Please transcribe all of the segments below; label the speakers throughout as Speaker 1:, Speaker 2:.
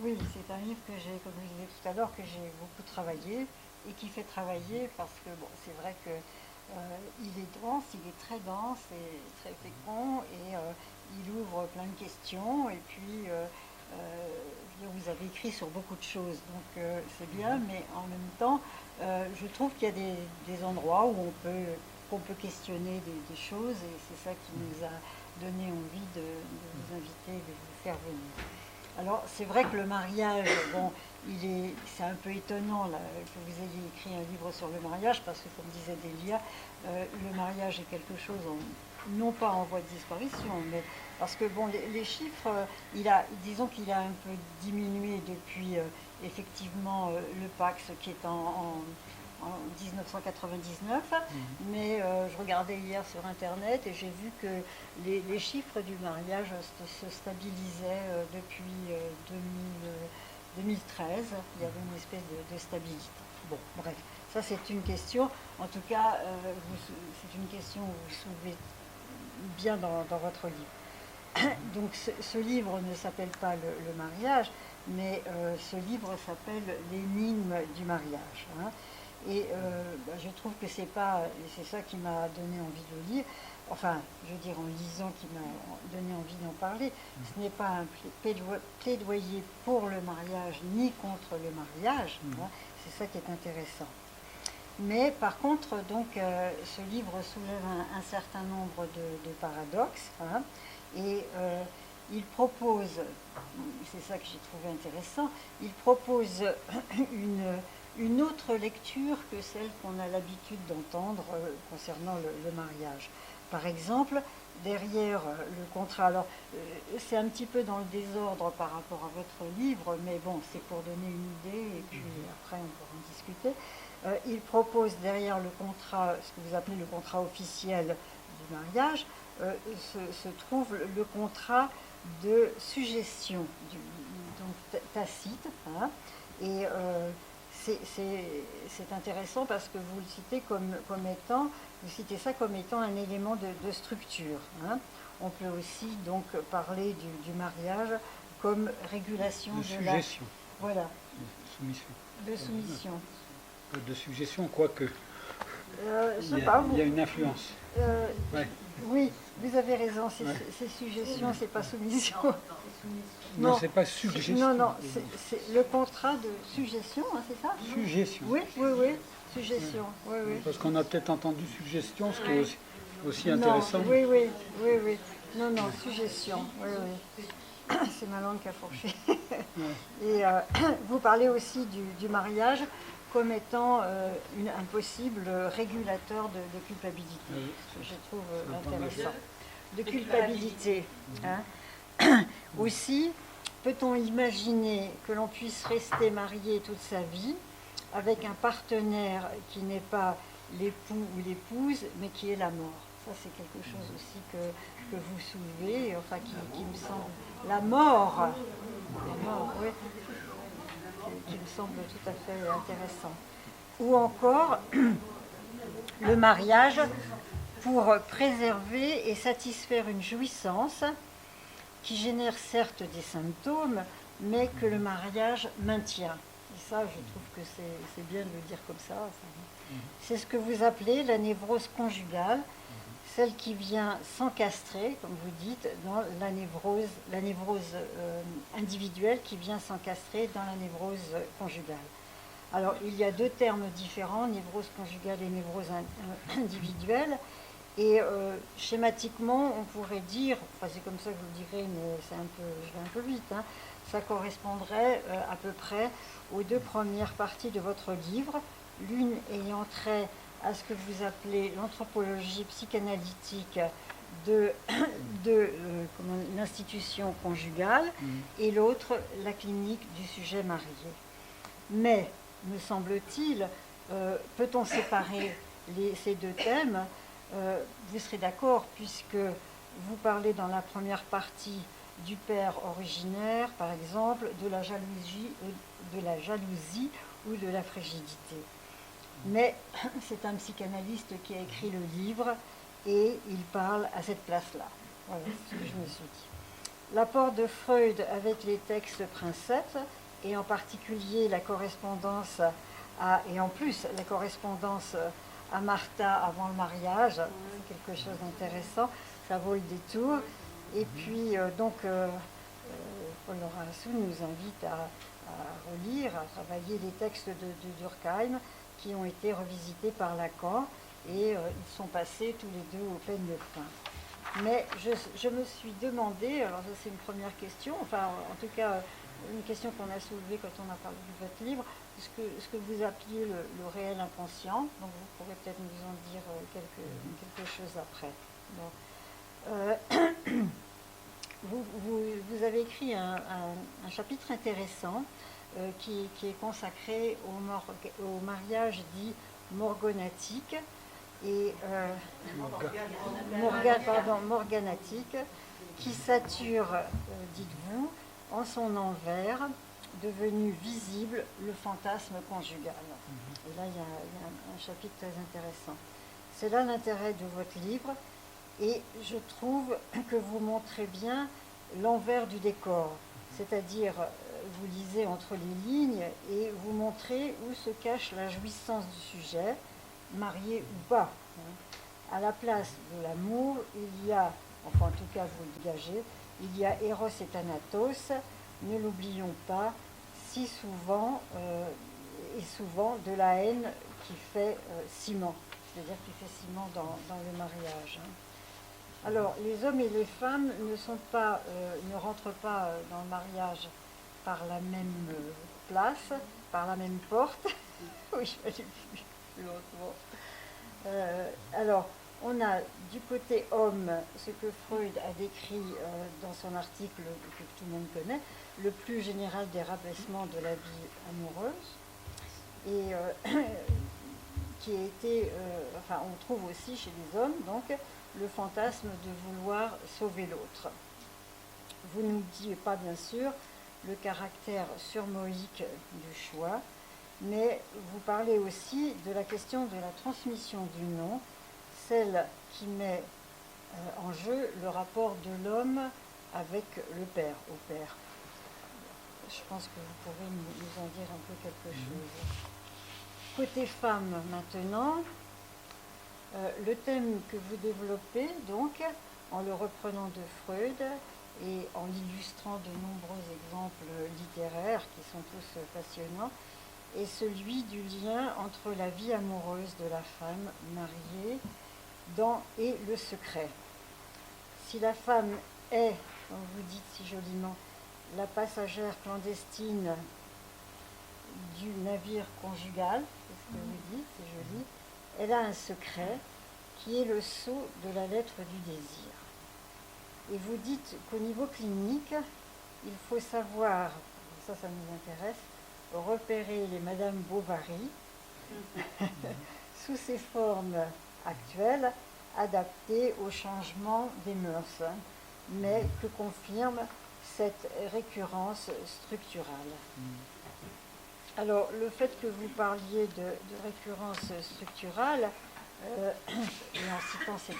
Speaker 1: Oui, c'est un livre que j'ai, comme je disais tout à l'heure, que j'ai beaucoup travaillé et qui fait travailler parce que bon, c'est vrai que il est dense, il est très dense et très fécond et il ouvre plein de questions et puis je veux dire, vous avez écrit sur beaucoup de choses, donc c'est bien, mais en même temps, je trouve qu'il y a des endroits où qu'on peut questionner des choses et c'est ça qui nous a donné envie de vous inviter, de vous faire venir. Alors, c'est vrai que le mariage, bon, c'est un peu étonnant là, que vous ayez écrit un livre sur le mariage, parce que, comme disait Delia, le mariage est quelque chose, non pas en voie de disparition, mais parce que, bon, les chiffres, disons qu'il a un peu diminué depuis, effectivement, le Pax qui est en 1999, mais je regardais hier sur Internet et j'ai vu que les chiffres du mariage se stabilisaient depuis 2013. Il y avait une espèce de stabilité. Bon, bref, ça c'est une question. En tout cas, c'est une question que vous soulevez bien dans votre livre. Donc ce livre ne s'appelle pas le mariage, mais ce livre s'appelle L'énigme du mariage. Hein. Et je trouve que c'est ça qui m'a donné envie de le lire. Enfin, je veux dire en lisant qui m'a donné envie d'en parler. Ce n'est pas un plaidoyer pour le mariage ni contre le mariage. Hein. C'est ça qui est intéressant. Mais par contre, donc, ce livre soulève un certain nombre de paradoxes. Hein, et il propose, c'est ça que j'ai trouvé intéressant, il propose une autre lecture que celle qu'on a l'habitude d'entendre concernant le mariage. Par exemple, derrière le contrat, alors c'est un petit peu dans le désordre par rapport à votre livre, mais bon, c'est pour donner une idée et puis après on pourra en discuter. Il propose derrière le contrat, ce que vous appelez le contrat officiel du mariage, se trouve le contrat de suggestion, donc tacite. Hein, et c'est intéressant parce que vous le citez comme étant, vous citez ça comme étant un élément de structure. Hein. On peut aussi donc parler du mariage comme régulation
Speaker 2: de suggestion.
Speaker 1: Voilà.
Speaker 2: De soumission.
Speaker 1: De soumission.
Speaker 2: De suggestion, quoique. Il y a une influence.
Speaker 1: Ouais. Oui, vous avez raison, c'est suggestion, c'est pas soumission.
Speaker 2: Non, c'est pas suggestion.
Speaker 1: Non, c'est le contrat de suggestion, hein, c'est ça?
Speaker 2: Suggestion.
Speaker 1: Oui, suggestion. Oui.
Speaker 2: Parce qu'on a peut-être entendu suggestion, ce qui est aussi intéressant.
Speaker 1: Non, oui. Non, suggestion, oui. C'est ma langue qui a fourché. Et vous parlez aussi du mariage comme étant un possible régulateur de culpabilité. Je trouve intéressant. De culpabilité. Hein. Aussi, peut-on imaginer que l'on puisse rester marié toute sa vie avec un partenaire qui n'est pas l'époux ou l'épouse, mais qui est la mort? Ça, c'est quelque chose aussi que vous soulevez, enfin qui me semble... La mort, oui, qui me semble tout à fait intéressant. Ou encore, le mariage pour préserver et satisfaire une jouissance qui génère certes des symptômes, mais que le mariage maintient. Et ça, je trouve que c'est bien de le dire comme ça. C'est ce que vous appelez la névrose conjugale, celle qui vient s'encastrer, comme vous dites, dans la névrose individuelle qui vient s'encastrer dans la névrose conjugale. Alors, il y a deux termes différents, névrose conjugale et névrose individuelle. Et schématiquement, on pourrait dire, enfin c'est comme ça que je vous dirais, mais je vais un peu vite, hein, ça correspondrait à peu près aux deux premières parties de votre livre, l'une ayant trait à ce que vous appelez l'anthropologie psychanalytique de l'institution conjugale, et l'autre, la clinique du sujet marié. Mais, me semble-t-il, peut-on séparer ces deux thèmes? Vous serez d'accord, puisque vous parlez dans la première partie du père originaire, par exemple, de la jalousie ou de la frigidité. Mais c'est un psychanalyste qui a écrit le livre et il parle à cette place-là. Voilà ce que je me suis dit. L'apport de Freud avec les textes princeps, et en particulier la correspondance et en plus la correspondance à Martha avant le mariage, c'est quelque chose d'intéressant, ça vaut le détour. Et puis Paul Lorenzeau nous invite à relire, à travailler les textes de Durkheim qui ont été revisités par Lacan, et ils sont passés tous les deux au peigne fin. Mais je me suis demandé, alors ça c'est une première question, enfin en tout cas une question qu'on a soulevée quand on a parlé de votre livre, ce que vous appeliez le réel inconscient, donc vous pourrez peut-être nous en dire quelque chose après. Vous avez écrit un chapitre intéressant qui est consacré au mariage dit morganatique, et morganatique, qui sature, dites-vous, en son envers, devenu visible, le fantasme conjugal. Et là, il y a un chapitre très intéressant. C'est là l'intérêt de votre livre, et je trouve que vous montrez bien l'envers du décor, c'est-à-dire vous lisez entre les lignes et vous montrez où se cache la jouissance du sujet, marié ou pas. À la place de l'amour, il y a, enfin en tout cas vous le dégagez, il y a Eros et Thanatos, ne l'oublions pas, si souvent, et souvent de la haine qui fait ciment, c'est-à-dire qui fait ciment dans le mariage. Alors, les hommes et les femmes ne rentrent pas dans le mariage par la même place, par la même porte. Oui, je l'ai vu plus lentement. Alors, on a du côté homme ce que Freud a décrit dans son article que tout le monde connaît, le plus général des rabaissements de la vie amoureuse, et qui a été, enfin, on trouve aussi chez les hommes, donc, le fantasme de vouloir sauver l'autre. Vous ne nous dites pas, bien sûr, le caractère surmoïque du choix, mais vous parlez aussi de la question de la transmission du nom, celle qui met en jeu le rapport de l'homme avec le père, au père. Je pense que vous pourrez nous en dire un peu quelque chose. Côté femme maintenant, le thème que vous développez, donc, en le reprenant de Freud et en illustrant de nombreux exemples littéraires qui sont tous passionnants, est celui du lien entre la vie amoureuse de la femme mariée et le secret. Si la femme est, comme vous dites si joliment, la passagère clandestine du navire conjugal, c'est ce que vous dites, c'est joli, elle a un secret qui est le sceau de la lettre du désir. Et vous dites qu'au niveau clinique, il faut savoir, ça nous intéresse, repérer les Madame Bovary sous ses formes actuelles, adaptées au changement des mœurs, mais que confirme cette récurrence structurale. Alors, le fait que vous parliez de récurrence structurale, et en citant cette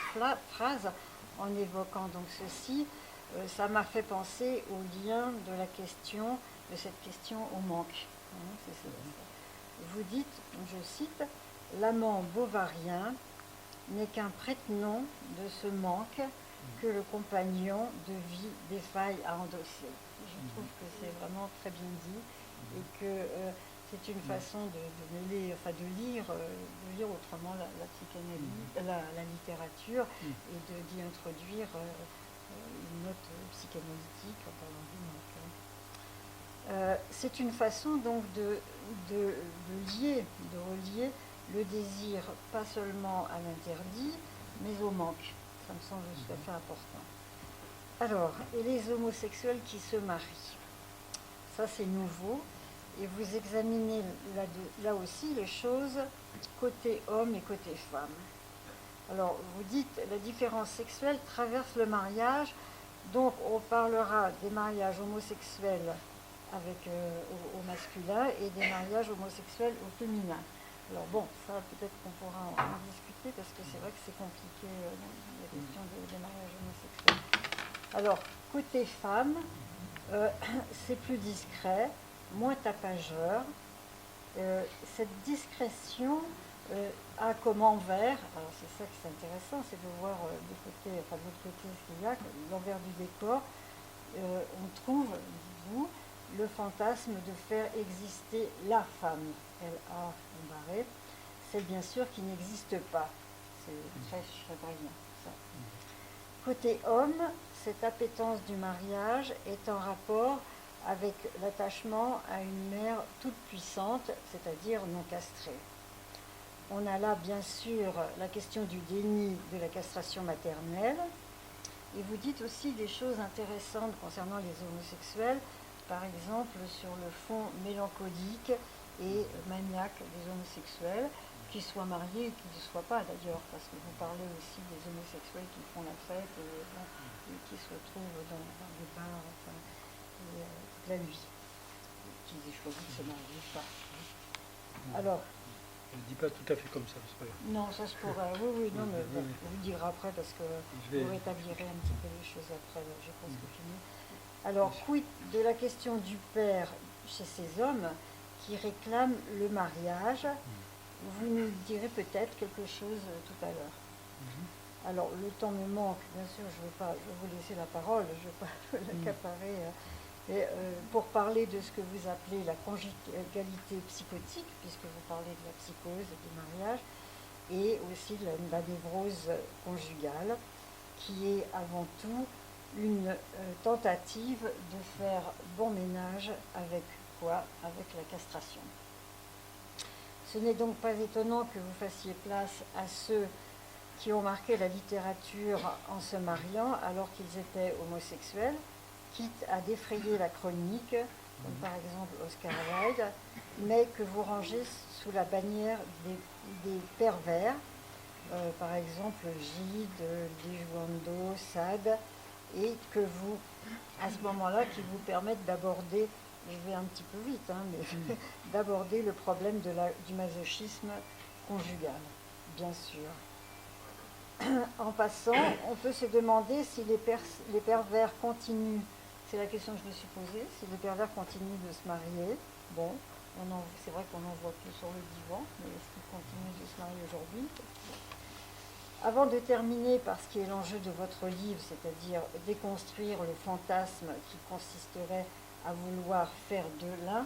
Speaker 1: phrase, en évoquant donc ceci, ça m'a fait penser au lien de cette question au manque. Vous dites, je cite, « L'amant bovarien n'est qu'un prête-nom de ce manque que le compagnon de vie défaille à endosser. » Je trouve que c'est vraiment très bien dit et que c'est une façon de lire autrement la psychanalyse, la littérature, et d'y introduire une note psychanalytique en parlant du manque. C'est une façon donc de relier le désir pas seulement à l'interdit, mais au manque. Ça me semble tout à fait important. Alors, et les homosexuels qui se marient, ça c'est nouveau, et vous examinez là aussi les choses côté homme et côté femme. Alors, vous dites la différence sexuelle traverse le mariage, donc on parlera des mariages homosexuels au masculin et des mariages homosexuels au féminin. Alors bon, ça peut-être qu'on pourra en discuter parce que c'est vrai que c'est compliqué la question des mariages homosexuels. Alors, côté femme, c'est plus discret, moins tapageur. Cette discrétion a comme envers, alors c'est ça qui est intéressant, c'est de voir de l'autre côté ce qu'il y a, l'envers du décor, on trouve, dites-vous, le fantasme de faire exister la femme, L-A barré, celle bien sûr qui n'existe pas. C'est très chrétien, ça. Côté homme, cette appétence du mariage est en rapport avec l'attachement à une mère toute puissante, c'est-à-dire non castrée. On a là bien sûr la question du déni de la castration maternelle, et vous dites aussi des choses intéressantes concernant les homosexuels, par exemple sur le fond mélancolique et maniaque des homosexuels, qu'ils soient mariés ou qu'ils ne soient pas d'ailleurs, parce que vous parlez aussi des homosexuels qui font la fête et qui se retrouvent dans des bars toute la nuit, qui choisissent de se marier ou pas. Alors,
Speaker 2: je ne dis pas tout à fait comme ça, c'est pas grave.
Speaker 1: Non, ça se pourrait. Oui, non, mais bon, on vous le dira après parce que vous rétablirez un petit peu les choses après. J'ai presque fini. Alors, quid de la question du père chez ces hommes qui réclament le mariage? Vous nous direz peut-être quelque chose tout à l'heure. Alors, le temps me manque, bien sûr, je vais vous laisser la parole, je ne vais pas l'accaparer. Pour parler de ce que vous appelez la conjugalité psychotique, puisque vous parlez de la psychose et du mariage, et aussi de la névrose conjugale, qui est avant tout une tentative de faire bon ménage avec quoi? Avec la castration. Ce n'est donc pas étonnant que vous fassiez place à ceux qui ont marqué la littérature en se mariant alors qu'ils étaient homosexuels, quitte à défrayer la chronique, comme par exemple Oscar Wilde, mais que vous rangez sous la bannière des pervers, par exemple Gide, Lijuando, Sade, et que vous, à ce moment-là, qui vous permettent d'aborder, je vais un petit peu vite, mais d'aborder le problème du masochisme conjugal, bien sûr. En passant, on peut se demander si les pervers continuent, c'est la question que je me suis posée, si les pervers continuent de se marier. Bon, c'est vrai qu'on en voit plus sur le divan, mais est-ce qu'ils continuent de se marier aujourd'hui? Avant de terminer par ce qui est l'enjeu de votre livre, c'est-à-dire déconstruire le fantasme qui consisterait à vouloir faire de l'un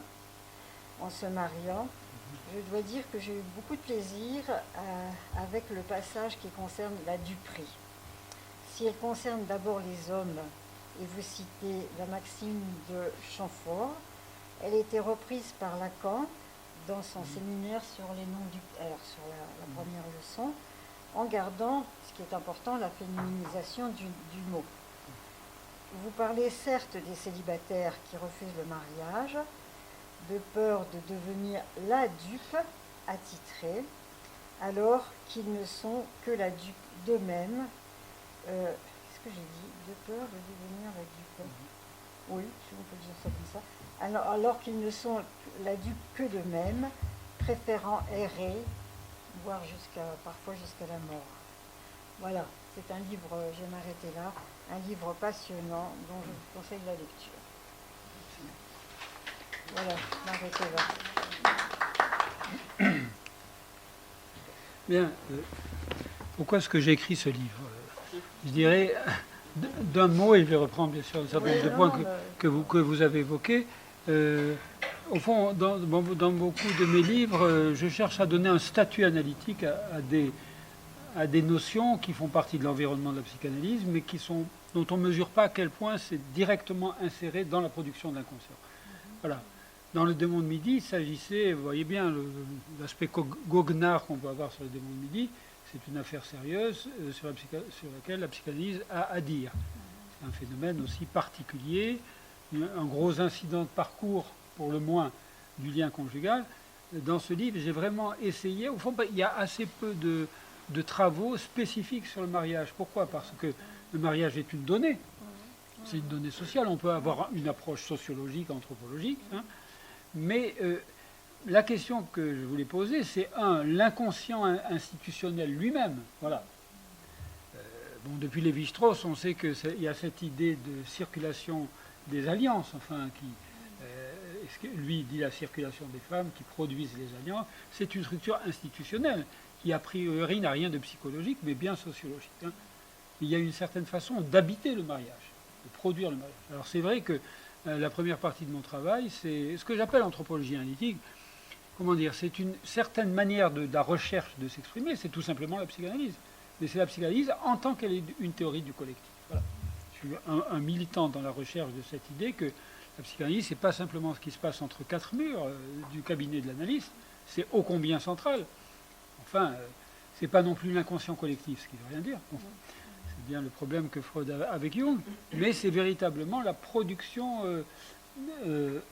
Speaker 1: en se mariant, je dois dire que j'ai eu beaucoup de plaisir avec le passage qui concerne la duperie. Si elle concerne d'abord les hommes, et vous citez la maxime de Chamfort, elle a été reprise par Lacan dans son séminaire sur les noms du père, sur la première leçon, en gardant, ce qui est important, la féminisation du mot. Vous parlez certes des célibataires qui refusent le mariage, de peur de devenir la dupe attitrée, alors qu'ils ne sont que la dupe d'eux-mêmes. Qu'est-ce que j'ai dit? De peur de devenir la dupe. Oui, si on peut dire ça comme ça. Alors qu'ils ne sont la dupe que d'eux-mêmes, préférant errer, voire parfois jusqu'à la mort. Voilà, c'est un livre, je vais m'arrêter là, un livre passionnant dont je vous conseille la lecture. Voilà, m'arrêter là.
Speaker 2: Bien, pourquoi est-ce que j'ai écrit ce livre? Je dirais d'un mot, et je vais reprendre bien sûr un certain nombre de points que vous avez évoqués. Au fond, dans beaucoup de mes livres, je cherche à donner un statut analytique à des notions qui font partie de l'environnement de la psychanalyse, mais dont on ne mesure pas à quel point c'est directement inséré dans la production de l'inconscient. Voilà. Dans le démon de midi, il s'agissait, vous voyez bien, l'aspect goguenard qu'on peut avoir sur le démon de midi, c'est une affaire sérieuse sur laquelle la psychanalyse a à dire. C'est un phénomène aussi particulier, un gros incident de parcours, pour le moins, du lien conjugal. Dans ce livre, j'ai vraiment essayé, au fond, il y a assez peu de travaux spécifiques sur le mariage. Pourquoi? Parce que le mariage est une donnée, c'est une donnée sociale, on peut avoir une approche sociologique, anthropologique, mais la question que je voulais poser, c'est l'inconscient institutionnel lui-même, voilà. bon, depuis Lévi-Strauss, on sait qu'il y a cette idée de circulation des alliances, enfin, lui dit la circulation des femmes qui produisent les alliances. C'est une structure institutionnelle qui, a priori, n'a rien de psychologique, mais bien sociologique. Hein. Il y a une certaine façon d'habiter le mariage, de produire le mariage. Alors c'est vrai que la première partie de mon travail, c'est ce que j'appelle anthropologie analytique. Comment dire, c'est une certaine manière de la recherche de s'exprimer, c'est tout simplement la psychanalyse. Mais c'est la psychanalyse en tant qu'elle est une théorie du collectif. Voilà. Je suis un militant dans la recherche de cette idée que la psychanalyse, ce n'est pas simplement ce qui se passe entre quatre murs du cabinet de l'analyste, c'est ô combien central. Enfin, ce n'est pas non plus l'inconscient collectif, ce qui ne veut rien dire. Bon. C'est bien le problème que Freud a avec Jung, mais c'est véritablement la production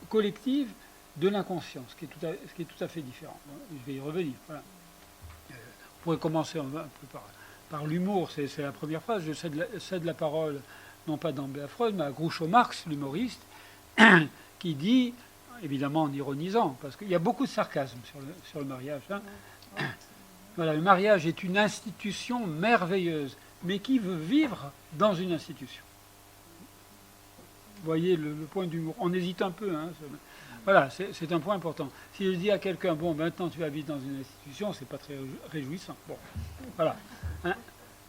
Speaker 2: collective de l'inconscient, ce qui est tout à fait différent. Je vais y revenir. Voilà. On pourrait commencer un peu par l'humour, c'est la première phrase. Je cède la parole, non pas d'emblée à Freud, mais à Groucho Marx, l'humoriste, qui dit, évidemment en ironisant, parce qu'il y a beaucoup de sarcasme sur le mariage. Hein. Voilà, le mariage est une institution merveilleuse, mais qui veut vivre dans une institution. Vous voyez le point d'humour. On hésite un peu. Hein, voilà, c'est un point important. Si je dis à quelqu'un, bon, maintenant tu habites dans une institution, c'est pas très réjouissant. Bon, voilà. Hein.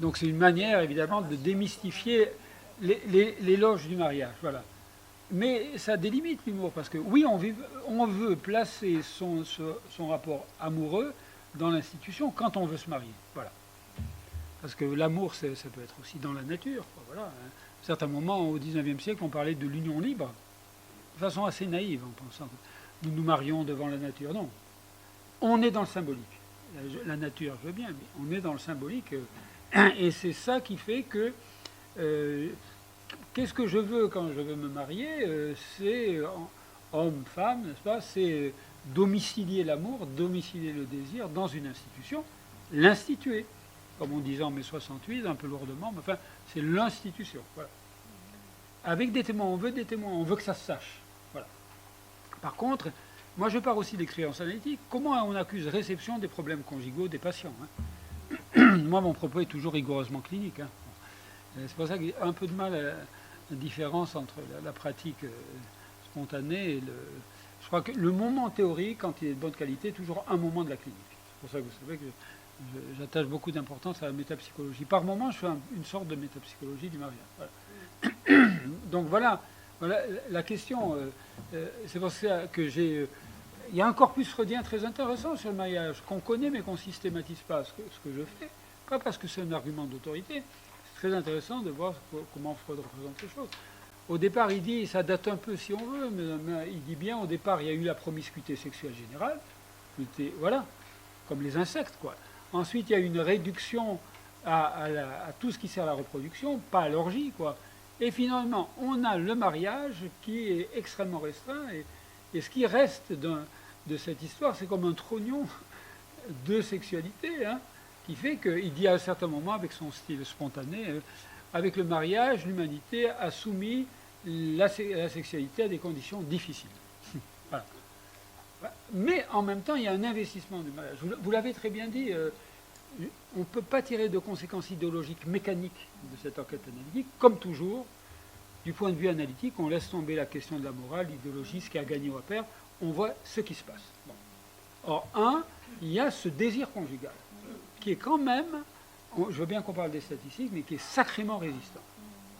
Speaker 2: Donc c'est une manière, évidemment, de démystifier l'éloge du mariage. Voilà. Mais ça délimite l'humour, parce que oui, on veut placer son rapport amoureux dans l'institution quand on veut se marier. Voilà. Parce que l'amour, ça peut être aussi dans la nature. Voilà. À certains moments, au XIXe siècle, on parlait de l'union libre, de façon assez naïve, en pensant que nous nous marions devant la nature. Non. On est dans le symbolique. La nature, je veux bien, mais on est dans le symbolique. Et c'est ça qui fait que... qu'est-ce que je veux quand je veux me marier? C'est homme, femme, n'est-ce pas? C'est domicilier l'amour, domicilier le désir dans une institution, l'instituer. Comme on disait en mai 68, un peu lourdement, mais enfin, c'est l'institution. Voilà. Avec des témoins, on veut des témoins, on veut que ça se sache. Voilà. Par contre, moi je pars aussi des créances analytiques. Comment on accuse réception des problèmes conjugaux des patients, hein? Moi, mon propos est toujours rigoureusement clinique. Hein. C'est pour ça qu'il y a un peu de mal à la différence entre la pratique spontanée et je crois que le moment théorique, quand il est de bonne qualité, est toujours un moment de la clinique. C'est pour ça que vous savez que j'attache beaucoup d'importance à la métapsychologie. Par moment, je fais une sorte de métapsychologie du mariage. Voilà. Donc voilà la question. C'est pour ça que il y a un corpus freudien très intéressant sur le mariage, qu'on connaît mais qu'on ne systématise pas ce que je fais. Pas parce que c'est un argument d'autorité. C'est très intéressant de voir comment Freud représente les choses. Au départ, il dit, ça date un peu si on veut, mais il dit bien, au départ, il y a eu la promiscuité sexuelle générale, voilà, comme les insectes, quoi. Ensuite, il y a eu une réduction à tout ce qui sert à la reproduction, pas à l'orgie, quoi. Et finalement, on a le mariage qui est extrêmement restreint, et ce qui reste de cette histoire, c'est comme un trognon de sexualité, hein, qui fait qu'il dit à un certain moment, avec son style spontané, avec le mariage, l'humanité a soumis la sexualité à des conditions difficiles. Voilà. Mais en même temps, il y a un investissement du mariage. Vous l'avez très bien dit, on ne peut pas tirer de conséquences idéologiques mécaniques de cette enquête analytique. Comme toujours, du point de vue analytique, on laisse tomber la question de la morale, l'idéologie, ce qui a gagné ou à perdre, on voit ce qui se passe. Bon. Or, il y a ce désir conjugal, qui est quand même, je veux bien qu'on parle des statistiques, mais qui est sacrément résistant.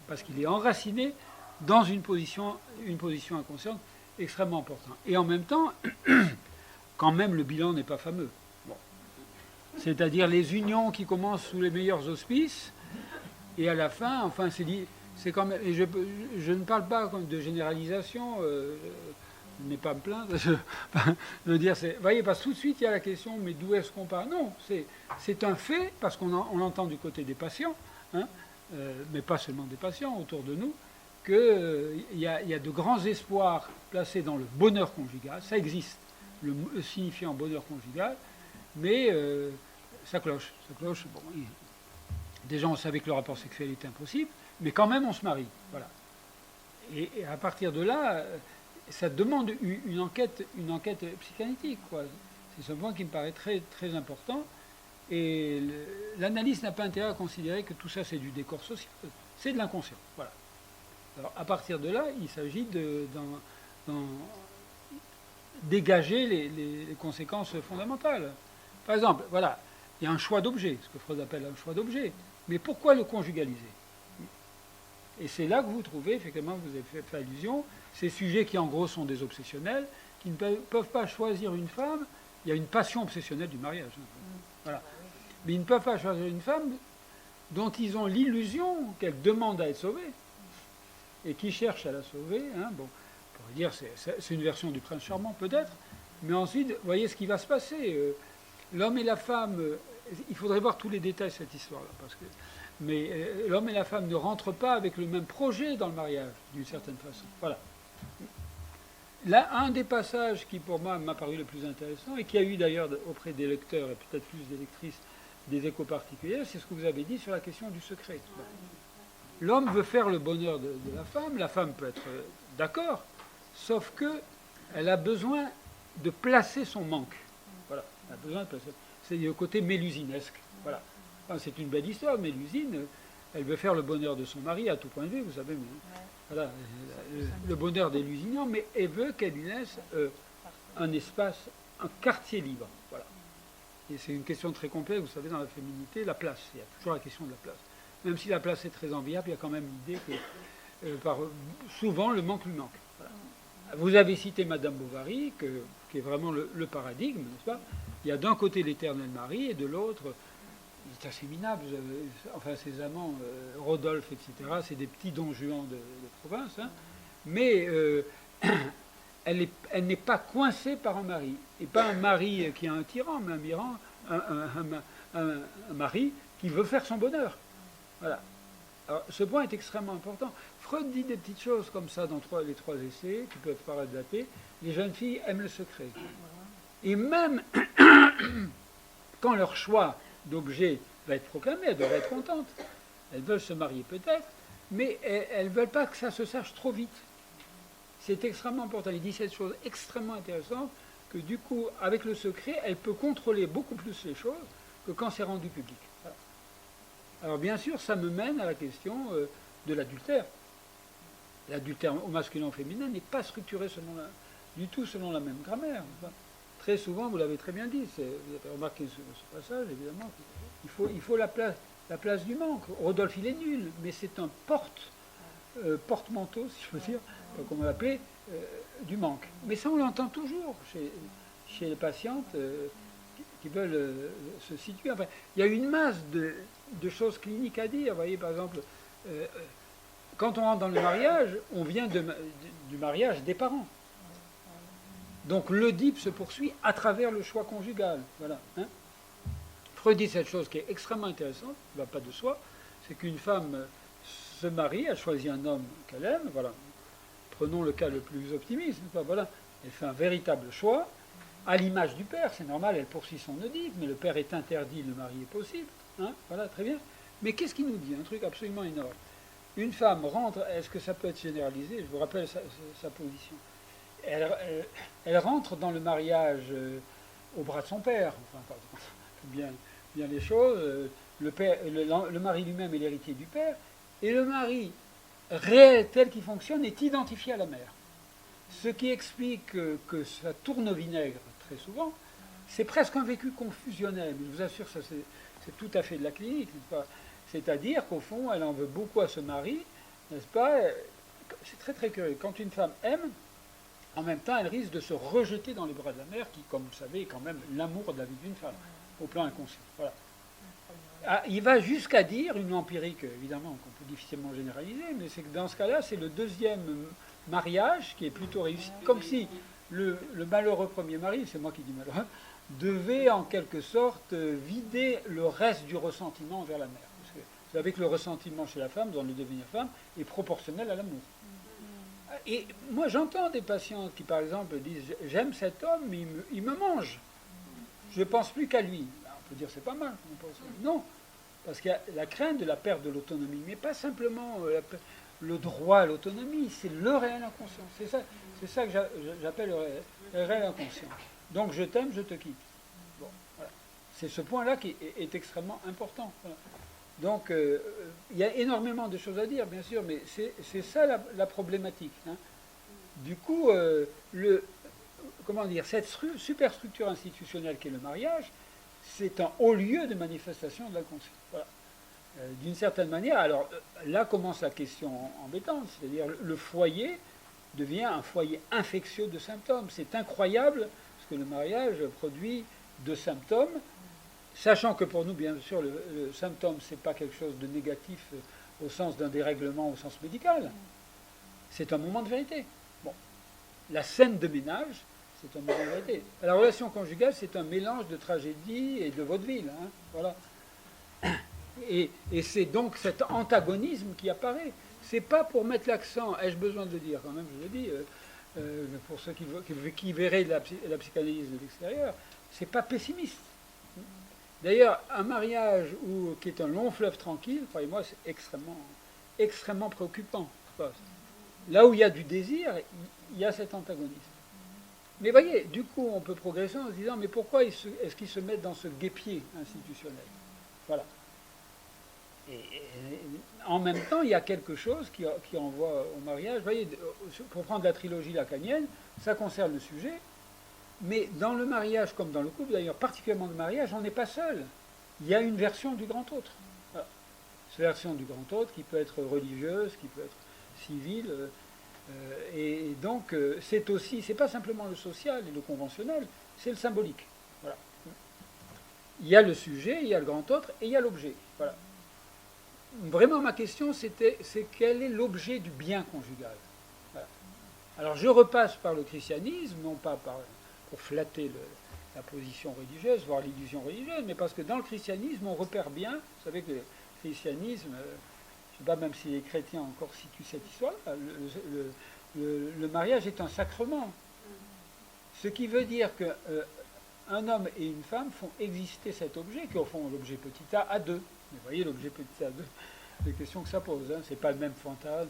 Speaker 2: Parce qu'il est enraciné dans une position inconsciente extrêmement importante. Et en même temps, quand même, le bilan n'est pas fameux. Bon. C'est-à-dire les unions qui commencent sous les meilleurs auspices, et à la fin, enfin, c'est quand même... Et je ne parle pas de généralisation, je n'ai pas à me plaindre. Je veux dire, vous voyez, parce que tout de suite, il y a la question, mais d'où est-ce qu'on part? Non, c'est un fait, parce qu'on l'entend du côté des patients, hein, mais pas seulement des patients autour de nous, qu'il y a de grands espoirs placés dans le bonheur conjugal. Ça existe, le signifiant bonheur conjugal, mais ça cloche. Bon, déjà, on savait que le rapport sexuel était impossible, mais quand même, on se marie. Voilà. Et à partir de là, ça demande une enquête psychanalytique, quoi. C'est ce point qui me paraît très, très important. Et l'analyse n'a pas intérêt à considérer que tout ça c'est du décor social, c'est de l'inconscient. Voilà. Alors à partir de là, il s'agit d'en dégager les conséquences fondamentales. Par exemple, voilà, il y a un choix d'objet, ce que Freud appelle un choix d'objet. Mais pourquoi le conjugaliser? Et c'est là que vous trouvez, effectivement, vous avez fait allusion, ces sujets qui en gros sont des obsessionnels, qui ne peuvent pas choisir une femme. Il y a une passion obsessionnelle du mariage. Voilà. Mais ils ne peuvent pas choisir une femme dont ils ont l'illusion qu'elle demande à être sauvée et qui cherche à la sauver. Hein. Bon, on pourrait dire c'est une version du prince charmant peut-être, mais ensuite, voyez ce qui va se passer. L'homme et la femme, il faudrait voir tous les détails de cette histoire-là, mais l'homme et la femme ne rentrent pas avec le même projet dans le mariage, d'une certaine façon. Voilà. Là, un des passages qui, pour moi, m'a paru le plus intéressant, et qui a eu d'ailleurs auprès des lecteurs, et peut-être plus des lectrices, des échos particuliers, c'est ce que vous avez dit sur la question du secret. L'homme veut faire le bonheur de la femme peut être d'accord, sauf qu'elle a besoin de placer son manque. Voilà, elle a besoin de placer. C'est le côté mélusinesque. Voilà. Enfin, c'est une belle histoire, Mélusine, elle veut faire le bonheur de son mari à tout point de vue, vous savez, mais, voilà, le bonheur des Lusignans, mais elle veut qu'elle lui laisse un espace, un quartier libre. Voilà. Et c'est une question très complexe, vous savez, dans la féminité, la place. Il y a toujours la question de la place. Même si la place est très enviable, il y a quand même l'idée que souvent le manque lui manque. Voilà. Vous avez cité Madame Bovary, qui est vraiment le paradigme, n'est-ce pas? Il y a d'un côté l'éternel mari et de l'autre, c'est assez minable, enfin ses amants, Rodolphe, etc., c'est des petits don Juan de province, hein, mais elle n'est pas coincée par un mari, et pas un mari qui a un tyran, mais un mari qui veut faire son bonheur. Voilà. Alors, ce point est extrêmement important. Freud dit des petites choses comme ça dans les trois essais, qui peuvent paraître datés. Les jeunes filles aiment le secret. Et même quand leur choix d'objet va être proclamé, elles doivent être contentes. Elles veulent se marier peut-être, mais elles ne veulent pas que ça se sache trop vite. C'est extrêmement important. Il dit cette chose extrêmement intéressante, que du coup, avec le secret, elle peut contrôler beaucoup plus les choses que quand c'est rendu public. Voilà. Alors bien sûr, ça me mène à la question de l'adultère. L'adultère au masculin ou au féminin n'est pas structuré du tout selon la même grammaire. Très souvent, vous l'avez très bien dit, vous avez remarqué ce passage, évidemment, il faut la place du manque. Rodolphe, il est nul, mais c'est un porte-manteau, si je peux dire, comme on l'appelait, du manque. Mais ça, on l'entend toujours chez les patientes qui veulent se situer. Enfin, il y a une masse de choses cliniques à dire. Vous voyez, par exemple, quand on rentre dans le mariage, on vient du mariage des parents. Donc l'Oedipe se poursuit à travers le choix conjugal. Voilà. Hein. Freud dit cette chose qui est extrêmement intéressante, qui ne va pas de soi, c'est qu'une femme se marie, elle choisit un homme qu'elle aime, voilà. Prenons le cas le plus optimiste, voilà. Elle fait un véritable choix, à l'image du père, c'est normal, elle poursuit son Oedipe, mais le père est interdit, le mari est possible. Hein, voilà, très bien. Mais qu'est-ce qu'il nous dit? Un truc absolument énorme. Une femme rentre, est-ce que ça peut être généralisé? Je vous rappelle sa position. Elle rentre dans le mariage au bras de son père, enfin, bien les choses. Le mari lui-même est l'héritier du père, et le mari réel tel qu'il fonctionne est identifié à la mère. Ce qui explique que ça tourne au vinaigre très souvent, c'est presque un vécu confusionnel. Mais je vous assure, ça c'est tout à fait de la clinique, n'est-ce pas? C'est-à-dire qu'au fond, elle en veut beaucoup à ce mari, n'est-ce pas? C'est très très curieux. Quand une femme aime, en même temps, elle risque de se rejeter dans les bras de la mère, qui, comme vous savez, est quand même l'amour de la vie d'une femme, au plan inconscient. Voilà. Ah, il va jusqu'à dire, une empirique évidemment qu'on peut difficilement généraliser, mais c'est que dans ce cas-là, c'est le deuxième mariage qui est plutôt réussi, comme si le malheureux premier mari, c'est moi qui dis malheureux, devait en quelque sorte vider le reste du ressentiment envers la mère. Parce que vous savez que le ressentiment chez la femme, dans le devenir femme, est proportionnel à l'amour. Et moi, j'entends des patientes qui, par exemple, disent « J'aime cet homme, mais il me mange. Je ne pense plus qu'à lui. » On peut dire « C'est pas mal. » Non, parce qu'il y a la crainte de la perte de l'autonomie, mais pas simplement le droit à l'autonomie, c'est le réel inconscient. C'est ça que j'appelle le réel inconscient. Donc, je t'aime, je te quitte. Bon, voilà. C'est ce point-là qui est extrêmement important. Voilà. Donc, il y a énormément de choses à dire, bien sûr, mais c'est ça la problématique. Hein. Du coup, cette superstructure institutionnelle qu'est le mariage, c'est un haut lieu de manifestation de la conscience. Voilà. D'une certaine manière, alors là commence la question embêtante, c'est-à-dire le foyer devient un foyer infectieux de symptômes. C'est incroyable ce que le mariage produit de symptômes, sachant que pour nous, bien sûr, le symptôme, ce n'est pas quelque chose de négatif au sens d'un dérèglement au sens médical. C'est un moment de vérité. Bon. La scène de ménage, c'est un moment de vérité. La relation conjugale, c'est un mélange de tragédie et de vaudeville. Hein, voilà. Et c'est donc cet antagonisme qui apparaît. C'est pas pour mettre l'accent, ai-je besoin de le dire quand même, je le dis, pour ceux qui verraient la psychanalyse de l'extérieur, c'est pas pessimiste. D'ailleurs, un mariage qui est un long fleuve tranquille, croyez-moi, c'est extrêmement préoccupant. Là où il y a du désir, il y a cet antagonisme. Mais voyez, du coup, on peut progresser en se disant, mais pourquoi est-ce qu'ils se mettent dans ce guêpier institutionnel? Voilà. Et en même temps, il y a quelque chose qui envoie au mariage. Vous voyez, pour prendre la trilogie lacanienne, ça concerne le sujet, mais dans le mariage, comme dans le couple d'ailleurs, particulièrement le mariage, on n'est pas seul. Il y a une version du grand autre. Voilà. Cette version du grand autre qui peut être religieuse, qui peut être civile, et donc c'est pas simplement le social et le conventionnel, c'est le symbolique. Voilà. Il y a le sujet, il y a le grand autre, et il y a l'objet. Voilà. Vraiment, ma question, c'est quel est l'objet du bien conjugal. Voilà. Alors, je repasse par le christianisme, non pas pour flatter la position religieuse, voire l'illusion religieuse, mais parce que dans le christianisme, on repère bien, vous savez que le christianisme, je ne sais pas même si les chrétiens encore situent cette histoire, le mariage est un sacrement. Ce qui veut dire qu'un homme et une femme font exister cet objet, qui au fond l'objet petit a à deux. Vous voyez, l'objet petit a deux, les questions que ça pose, hein, c'est pas le même fantasme.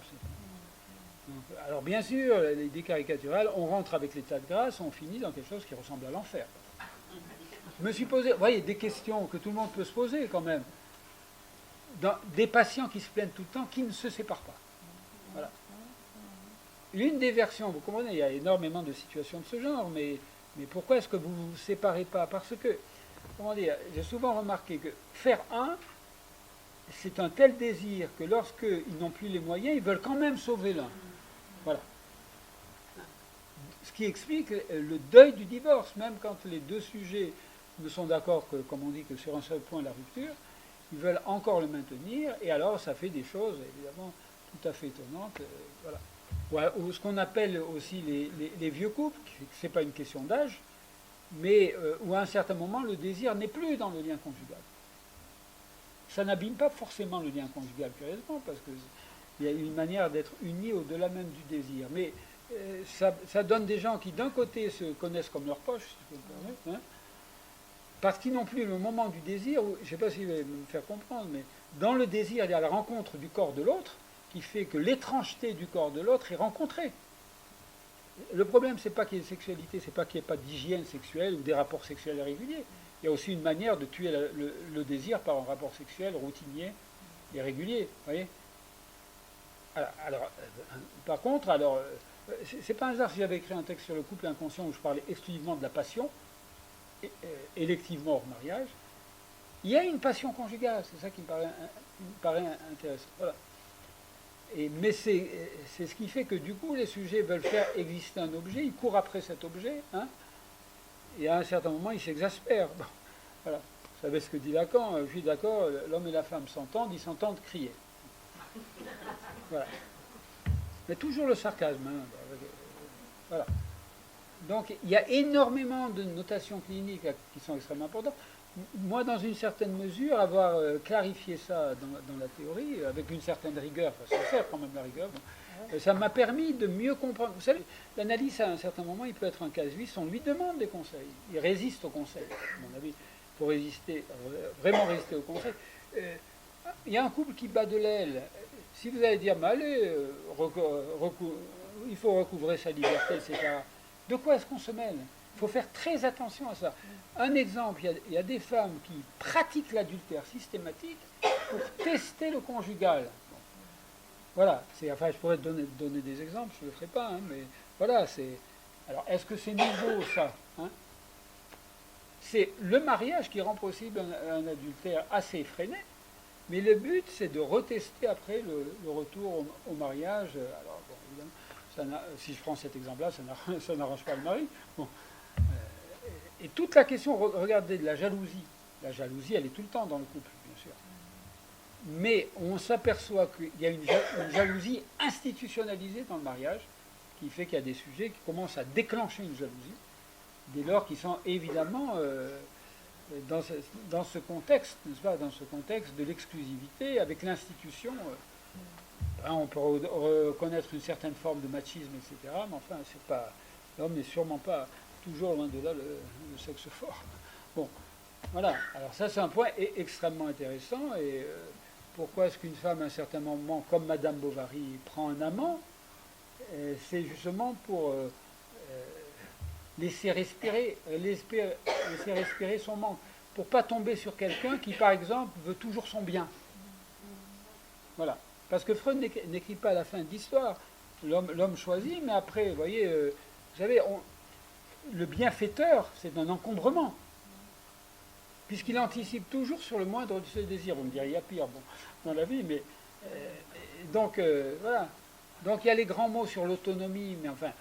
Speaker 2: Donc, alors bien sûr, l'idée caricaturale, on rentre avec l'état de grâce, on finit dans quelque chose qui ressemble à l'enfer. Je me suis posé, vous voyez, des questions que tout le monde peut se poser quand même. Des patients qui se plaignent tout le temps, qui ne se séparent pas. Voilà. L'une des versions, vous comprenez, il y a énormément de situations de ce genre, mais pourquoi est-ce que vous ne vous séparez pas? Parce que, comment dire, j'ai souvent remarqué que faire un, c'est un tel désir que lorsqu'ils n'ont plus les moyens, ils veulent quand même sauver l'un. Voilà. Ce qui explique le deuil du divorce, même quand les deux sujets ne sont d'accord que, comme on dit, que sur un seul point, la rupture, ils veulent encore le maintenir, et alors ça fait des choses, évidemment, tout à fait étonnantes. Voilà. Ou ce qu'on appelle aussi les vieux couples, ce n'est pas une question d'âge, mais où à un certain moment, le désir n'est plus dans le lien conjugal. Ça n'abîme pas forcément le lien conjugal, curieusement, parce qu'il y a une manière d'être unis au-delà même du désir. Mais ça donne des gens qui, d'un côté, se connaissent comme leur poche, si je peux me permettre, hein, parce qu'ils n'ont plus le moment du désir, où, je ne sais pas si vous allez me faire comprendre, mais dans le désir, il y a la rencontre du corps de l'autre, qui fait que l'étrangeté du corps de l'autre est rencontrée. Le problème, c'est pas qu'il y ait sexualité, c'est pas qu'il n'y ait pas d'hygiène sexuelle ou des rapports sexuels réguliers. Il y a aussi une manière de tuer le désir par un rapport sexuel routinier et régulier. Voyez. Alors, par contre, c'est pas un hasard si j'avais écrit un texte sur le couple inconscient où je parlais exclusivement de la passion, électivement hors mariage. Il y a une passion conjugale, c'est ça qui me paraît intéressant. Voilà. Mais c'est ce qui fait que du coup, les sujets veulent faire exister un objet, ils courent après cet objet, hein, et à un certain moment, ils s'exaspèrent. Bon, voilà. Vous savez ce que dit Lacan, je suis d'accord, l'homme et la femme s'entendent, ils s'entendent crier. Voilà. Mais toujours le sarcasme. Hein, voilà. Donc, il y a énormément de notations cliniques qui sont extrêmement importantes. Moi, dans une certaine mesure, avoir clarifié ça dans la théorie, avec une certaine rigueur, parce que ça sert quand même la rigueur, ça m'a permis de mieux comprendre. Vous savez, l'analyse, à un certain moment, il peut être un casuiste, on lui demande des conseils. Il résiste au conseil, à mon avis, pour vraiment résister au conseil. Il y a un couple qui bat de l'aile. Si vous allez dire, mais allez, il faut recouvrer sa liberté, etc., de quoi est-ce qu'on se mêle? Il faut faire très attention à ça. Un exemple, il y a des femmes qui pratiquent l'adultère systématique pour tester le conjugal. Bon. Voilà, enfin, je pourrais te donner des exemples, je ne le ferai pas, hein, mais voilà, c'est... Alors, est-ce que c'est nouveau, ça, hein? C'est le mariage qui rend possible un adultère assez effréné, mais le but, c'est de retester après le retour au mariage. Alors, bon, évidemment, si je prends cet exemple-là, ça n'arrange pas le mari. Bon. Et toute la question, regardez, de la jalousie. La jalousie, elle est tout le temps dans le couple, bien sûr. Mais on s'aperçoit qu'il y a une jalousie institutionnalisée dans le mariage, qui fait qu'il y a des sujets qui commencent à déclencher une jalousie, dès lors qu'ils sont évidemment dans ce contexte, n'est-ce pas, dans ce contexte de l'exclusivité avec l'institution. On peut reconnaître une certaine forme de machisme, etc. Mais enfin, c'est pas, l'homme n'est sûrement pas toujours loin de là le sexe fort. Bon, voilà. Alors ça, c'est un point extrêmement intéressant. Et pourquoi est-ce qu'une femme, à un certain moment, comme Madame Bovary, prend un amant? C'est justement pour laisser respirer son manque, pour pas tomber sur quelqu'un qui, par exemple, veut toujours son bien. Voilà. Parce que Freud n'écrit pas à la fin de l'histoire. L'homme choisit, mais après, vous voyez, vous savez, le bienfaiteur, c'est un encombrement. Puisqu'il anticipe toujours sur le moindre de ses désirs. Vous me direz, il y a pire dans la vie, mais... donc, voilà. Donc, il y a les grands mots sur l'autonomie, mais enfin,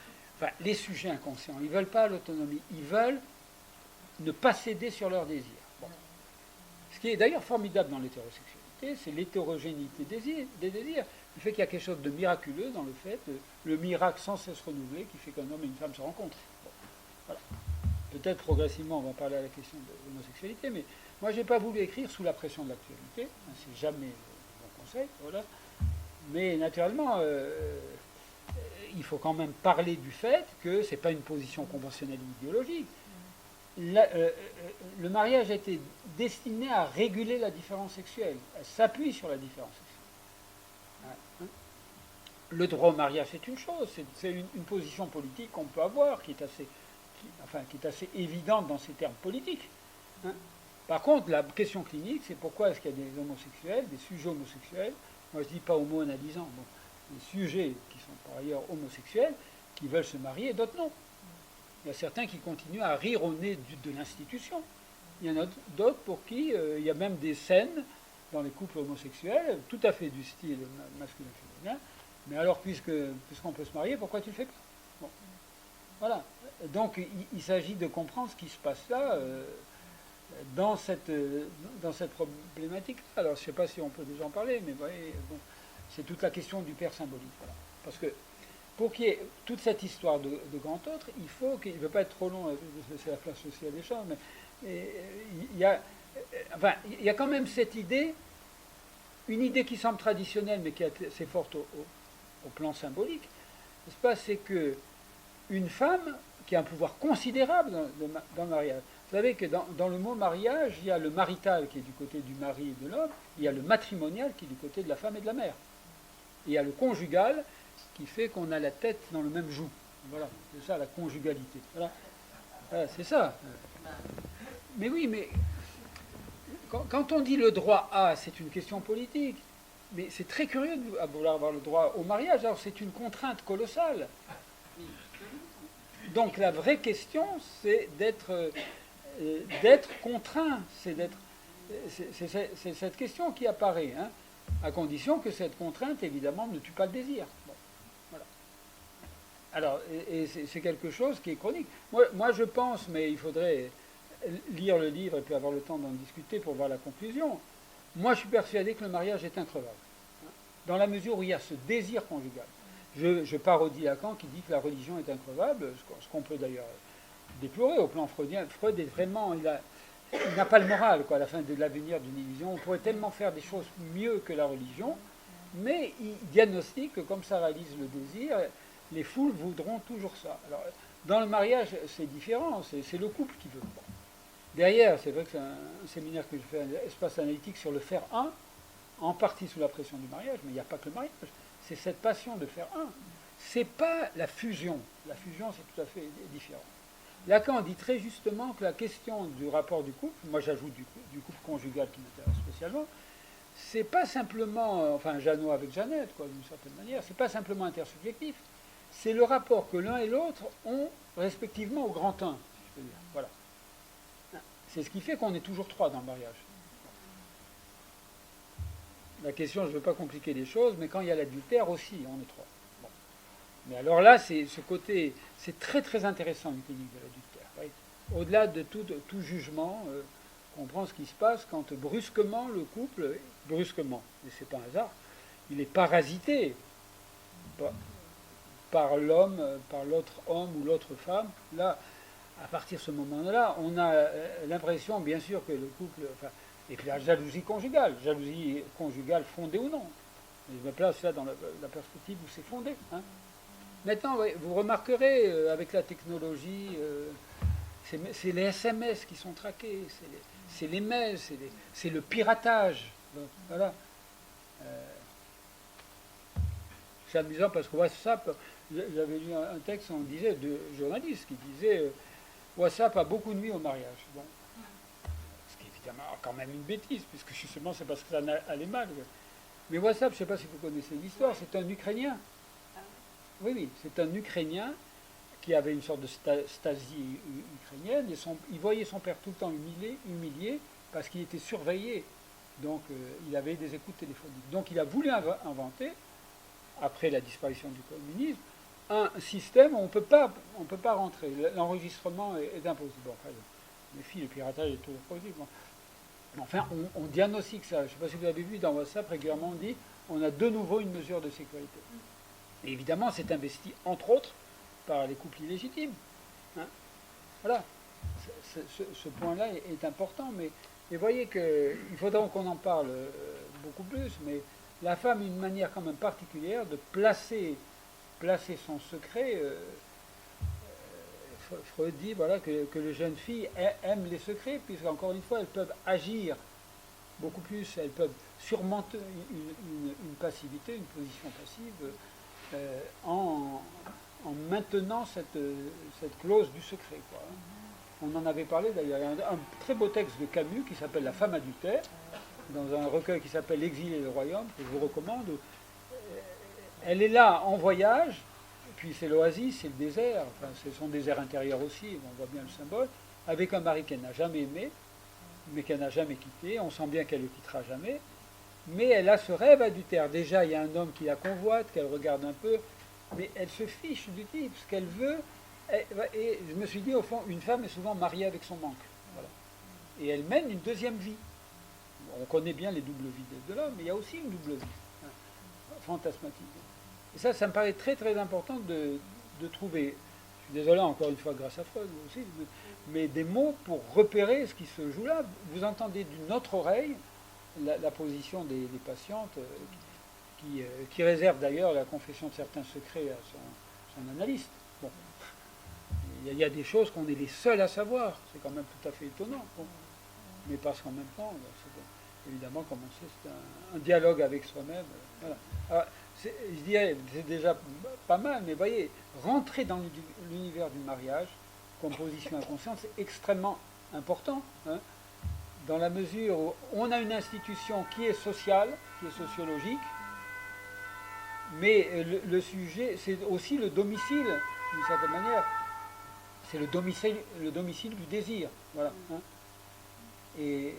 Speaker 2: les sujets inconscients, ils ne veulent pas l'autonomie. Ils veulent ne pas céder sur leurs désirs. Bon. Ce qui est d'ailleurs formidable dans l'hétérosexualité, c'est l'hétérogénéité des désirs. Le fait qu'il y a quelque chose de miraculeux dans le fait, le miracle sans cesse renouvelé, qui fait qu'un homme et une femme se rencontrent. Bon. Voilà. Peut-être progressivement, on va parler à la question de l'homosexualité, mais moi, je n'ai pas voulu écrire sous la pression de l'actualité. C'est jamais mon conseil. Voilà. Mais naturellement, il faut quand même parler du fait que ce n'est pas une position conventionnelle ou idéologique. Le mariage a été destiné à réguler la différence sexuelle. Elle s'appuie sur la différence sexuelle. Le droit au mariage, c'est une chose. C'est une position politique qu'on peut avoir, qui est assez évidente dans ces termes politiques. Hein. Par contre, la question clinique, c'est pourquoi est-ce qu'il y a des homosexuels, des sujets homosexuels, moi je ne dis pas homo-analysants, bon, des sujets qui sont par ailleurs homosexuels, qui veulent se marier et d'autres non. Il y a certains qui continuent à rire au nez de l'institution. Il y en a d'autres pour qui il y a même des scènes dans les couples homosexuels, tout à fait du style masculin-féminin, mais alors puisqu'on peut se marier, pourquoi tu ne le fais pas? Bon. Voilà. Donc il s'agit de comprendre ce qui se passe là dans cette problématique. Alors je ne sais pas si on peut déjà en parler, mais vous voyez, bon, c'est toute la question du père symbolique. Voilà. Parce que pour qu'il y ait toute cette histoire de grand autre, il faut qu'il ne veut pas être trop long, c'est la place aussi à des choses, mais il y a quand même cette idée, une idée qui semble traditionnelle, mais qui est assez forte au plan symbolique, n'est-ce pas, c'est que une femme qui a un pouvoir considérable dans le mariage. Vous savez que dans le mot mariage, il y a le marital qui est du côté du mari et de l'homme, il y a le matrimonial qui est du côté de la femme et de la mère. Et il y a le conjugal qui fait qu'on a la tête dans le même joug. Voilà, c'est ça la conjugalité. Voilà. C'est ça. Mais oui, mais quand on dit le droit à, c'est une question politique. Mais c'est très curieux de vouloir avoir le droit au mariage. Alors c'est une contrainte colossale. Donc la vraie question, c'est d'être contraint. C'est cette question qui apparaît, hein, à condition que cette contrainte, évidemment, ne tue pas le désir. Bon, voilà. Alors, et c'est quelque chose qui est chronique. Moi, je pense, mais il faudrait lire le livre et puis avoir le temps d'en discuter pour voir la conclusion. Moi, je suis persuadé que le mariage est increvable, hein, dans la mesure où il y a ce désir conjugal. Je parodie Lacan qui dit que la religion est increvable, ce qu'on peut d'ailleurs déplorer au plan freudien. Freud est vraiment, il n'a pas le moral, quoi, à la fin de l'avenir d'une illusion. On pourrait tellement faire des choses mieux que la religion, mais il diagnostique que comme ça réalise le désir, les foules voudront toujours ça. Alors, dans le mariage, c'est différent, c'est le couple qui veut. Bon. Derrière, c'est vrai que c'est un séminaire que je fais, un espace analytique sur le faire un, en partie sous la pression du mariage, mais il n'y a pas que le mariage. C'est cette passion de faire un. C'est pas la fusion. La fusion, c'est tout à fait différent. Lacan dit très justement que la question du rapport du couple, moi j'ajoute du couple conjugal qui m'intéresse spécialement, c'est pas simplement, enfin Jeannot avec Jeannette, quoi, d'une certaine manière, c'est pas simplement intersubjectif, c'est le rapport que l'un et l'autre ont respectivement au grand un, si je peux dire. Voilà. C'est ce qui fait qu'on est toujours trois dans le mariage. La question, je ne veux pas compliquer les choses, mais quand il y a l'adultère aussi, on est trois. Bon. Mais alors là, c'est ce côté, c'est très très intéressant une clinique de l'adultère. Oui. Au-delà de tout jugement, comprendre ce qui se passe quand brusquement le couple, brusquement, et c'est pas un hasard, il est parasité par l'homme, par l'autre homme ou l'autre femme. Là, à partir de ce moment-là, on a l'impression, bien sûr, que le couple... Enfin, et puis la jalousie conjugale fondée ou non. Je me place là dans la perspective où c'est fondé. Hein. Maintenant, oui, vous remarquerez, avec la technologie, c'est les SMS qui sont traqués, c'est les mails, c'est le piratage. Voilà. C'est amusant parce que WhatsApp, j'avais lu un texte, on disait, de journalistes qui disait WhatsApp a beaucoup nuit au mariage. Bon. Ce qui est évidemment quand même une bêtise, puisque justement c'est parce que ça allait mal. Mais WhatsApp, je ne sais pas si vous connaissez l'histoire, c'est un Ukrainien. Oui, oui, c'est un Ukrainien qui avait une sorte de Stasi ukrainienne, et il voyait son père tout le temps humilié parce qu'il était surveillé. Donc il avait des écoutes téléphoniques. Donc il a voulu inventer, après la disparition du communisme, un système où on ne peut pas rentrer. L'enregistrement est impossible. Bon, enfin, les filles, le piratage est toujours possible. Bon. Enfin, on diagnostique ça. Je ne sais pas si vous avez vu, dans WhatsApp, régulièrement on dit on a de nouveau une mesure de sécurité. Et évidemment, c'est investi, entre autres, par les couples illégitimes. Hein. Voilà. Ce point-là est important, mais voyez qu'il faudra qu'on en parle beaucoup plus, mais la femme a une manière quand même particulière de placer son secret. Freud dit voilà, que les jeunes filles aiment les secrets, puisqu'encore une fois, elles peuvent agir beaucoup plus, elles peuvent surmonter une passivité, une position passive, en maintenant cette clause du secret. Quoi. On en avait parlé d'ailleurs, il y a un très beau texte de Camus qui s'appelle La femme adultère, dans un recueil qui s'appelle L'exil et le royaume, que je vous recommande. Elle est là en voyage, puis c'est l'oasis, c'est le désert, enfin, c'est son désert intérieur aussi, on voit bien le symbole, avec un mari qu'elle n'a jamais aimé, mais qu'elle n'a jamais quitté, on sent bien qu'elle ne le quittera jamais, mais elle a ce rêve adultère. Déjà, il y a un homme qui la convoite, qu'elle regarde un peu, mais elle se fiche du type, ce qu'elle veut, et je me suis dit, au fond, une femme est souvent mariée avec son manque. Voilà. Et elle mène une deuxième vie. On connaît bien les doubles vies de l'homme, mais il y a aussi une double vie, hein, fantasmatique. Et ça me paraît très très important de trouver, je suis désolé encore une fois grâce à Freud aussi, mais des mots pour repérer ce qui se joue là. Vous entendez d'une autre oreille la position des patientes qui réservent d'ailleurs la confession de certains secrets à son analyste. Bon. Il y a des choses qu'on est les seuls à savoir, c'est quand même tout à fait étonnant. Bon. Mais parce qu'en même temps, évidemment, comme on sait, c'est un dialogue avec soi-même. Voilà. Alors, je dirais, c'est déjà pas mal, mais voyez, rentrer dans l'univers du mariage, comme position inconsciente, c'est extrêmement important, hein, dans la mesure où on a une institution qui est sociale, qui est sociologique, mais le sujet, c'est aussi le domicile, d'une certaine manière, c'est le domicile du désir. Voilà, hein. Et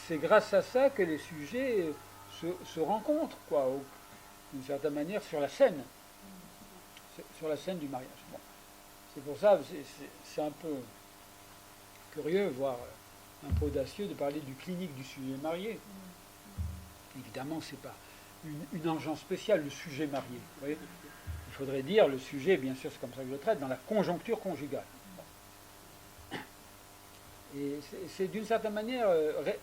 Speaker 2: c'est grâce à ça que les sujets se rencontrent, quoi, d'une certaine manière, sur la scène du mariage. Bon. C'est pour ça, c'est un peu curieux, voire un peu audacieux, de parler du clinique du sujet marié. Évidemment, ce n'est pas une engeance spéciale, le sujet marié. Vous voyez, il faudrait dire le sujet, bien sûr, c'est comme ça que je le traite, dans la conjoncture conjugale. Et c'est d'une certaine manière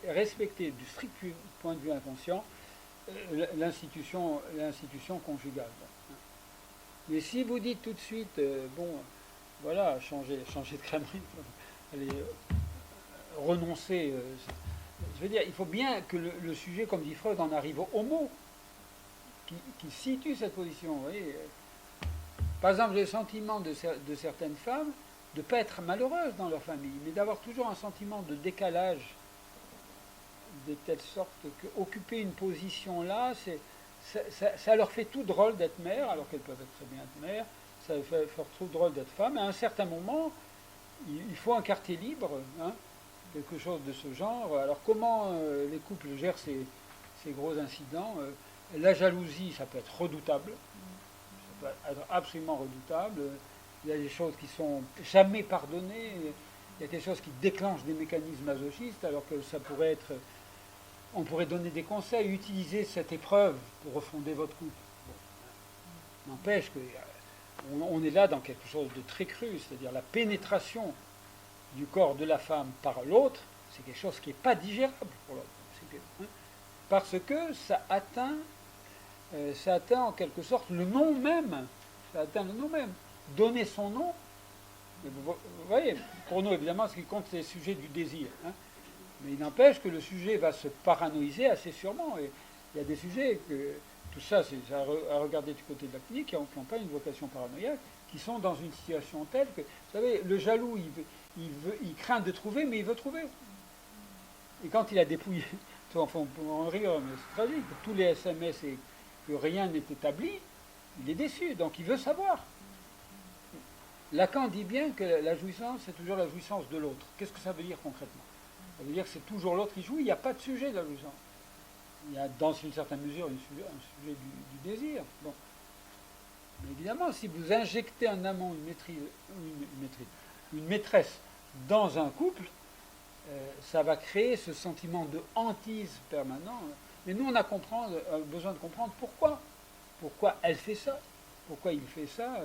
Speaker 2: respecter du strict point de vue inconscient l'institution conjugale. Mais si vous dites tout de suite, bon, voilà, changer de crèmerie, allez, renoncer, je veux dire, il faut bien que le sujet, comme dit Freud, en arrive au mot, qui situe cette position. Vous voyez. Par exemple, j'ai le sentiment de certaines femmes de ne pas être malheureuses dans leur famille, mais d'avoir toujours un sentiment de décalage, de telle sorte qu'occuper une position là, ça leur fait tout drôle d'être mère, alors qu'elles peuvent être très bien être mères, ça leur fait tout drôle d'être femme. À un certain moment, il faut un quartier libre, hein, quelque chose de ce genre. Alors comment les couples gèrent ces gros incidents? La jalousie, ça peut être redoutable, ça peut être absolument redoutable. Il y a des choses qui sont jamais pardonnées, il y a des choses qui déclenchent des mécanismes masochistes, alors que ça pourrait être... On pourrait donner des conseils, utiliser cette épreuve pour refonder votre couple. Bon. N'empêche qu'on est là dans quelque chose de très cru, c'est-à-dire la pénétration du corps de la femme par l'autre, c'est quelque chose qui n'est pas digérable pour l'autre. Parce que ça atteint en quelque sorte le nom même. Ça atteint le nom même. Donner son nom, vous voyez, pour nous évidemment ce qui compte c'est le sujet du désir. Hein. Mais il n'empêche que le sujet va se paranoïser assez sûrement. Et il y a des sujets que tout ça, c'est à regarder du côté de la clinique, qui n'ont pas une vocation paranoïaque, qui sont dans une situation telle que, vous savez, le jaloux, il craint de trouver, mais il veut trouver. Et quand il a dépouillé, enfin, on peut en rire, mais c'est tragique, tous les SMS et que rien n'est établi, il est déçu, donc il veut savoir. Lacan dit bien que la jouissance, c'est toujours la jouissance de l'autre. Qu'est-ce que ça veut dire concrètement? Ça veut dire que c'est toujours l'autre qui jouit, il n'y a pas de sujet de la jouissance. Il y a dans une certaine mesure un sujet du désir. Bon. Mais évidemment, si vous injectez en amont une maîtresse dans un couple, ça va créer ce sentiment de hantise permanent. Mais nous, on a besoin de comprendre pourquoi. Pourquoi elle fait ça? Pourquoi il fait ça?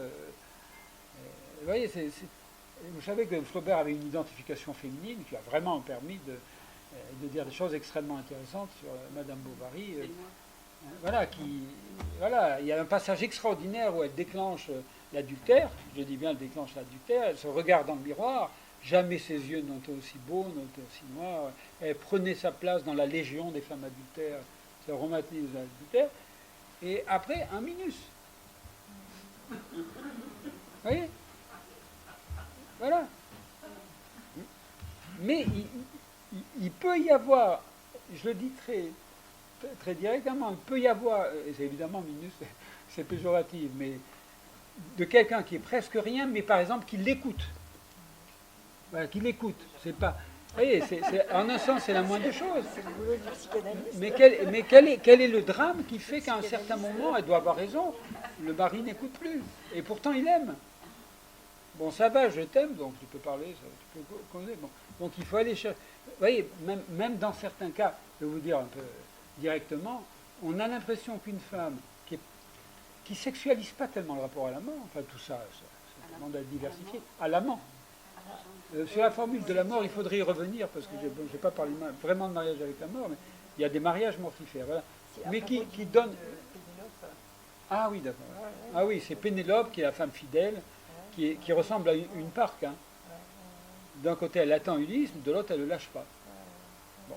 Speaker 2: Vous voyez, vous savez que Flaubert avait une identification féminine qui a vraiment permis de dire des choses extrêmement intéressantes sur Madame Bovary. Voilà, il y a un passage extraordinaire où elle déclenche l'adultère. Je dis bien, elle déclenche l'adultère. Elle se regarde dans le miroir. Jamais ses yeux n'ont été aussi beaux, n'ont été aussi noirs. Elle prenait sa place dans la légion des femmes adultères. C'est romantisme de l'adultère. Et après, un minus. Vous voyez? Voilà. Mais il peut y avoir, je le dis très directement, il peut y avoir, et c'est évidemment minus, c'est péjoratif, mais de quelqu'un qui est presque rien, mais par exemple qui l'écoute. Voilà, qui l'écoute. C'est pas. Vous voyez, en un sens, c'est la moindre des choses.
Speaker 1: C'est le boulot du psychanalyste.
Speaker 2: Mais quel est le drame qui fait qu'à un certain moment, elle doit avoir raison, le mari n'écoute plus. Et pourtant, il aime. Bon, ça va, je t'aime, donc tu peux parler, tu peux causer. Bon. Donc il faut aller chercher. Vous voyez, même dans certains cas, je vais vous dire un peu directement, on a l'impression qu'une femme qui ne sexualise pas tellement le rapport à l'amant, enfin tout ça, ça demande à diversifier, à l'amant. Sur la formule de la mort, il faudrait y revenir, parce que je n'ai pas parlé vraiment de mariage avec la mort, mais il y a des mariages mortifères, voilà. Mais qui donnent... Ah oui, d'accord. Ah oui, c'est Pénélope qui est la femme fidèle, qui ressemble à une parque. Hein. D'un côté, elle attend Ulysse, de l'autre, elle ne le lâche pas. Bon.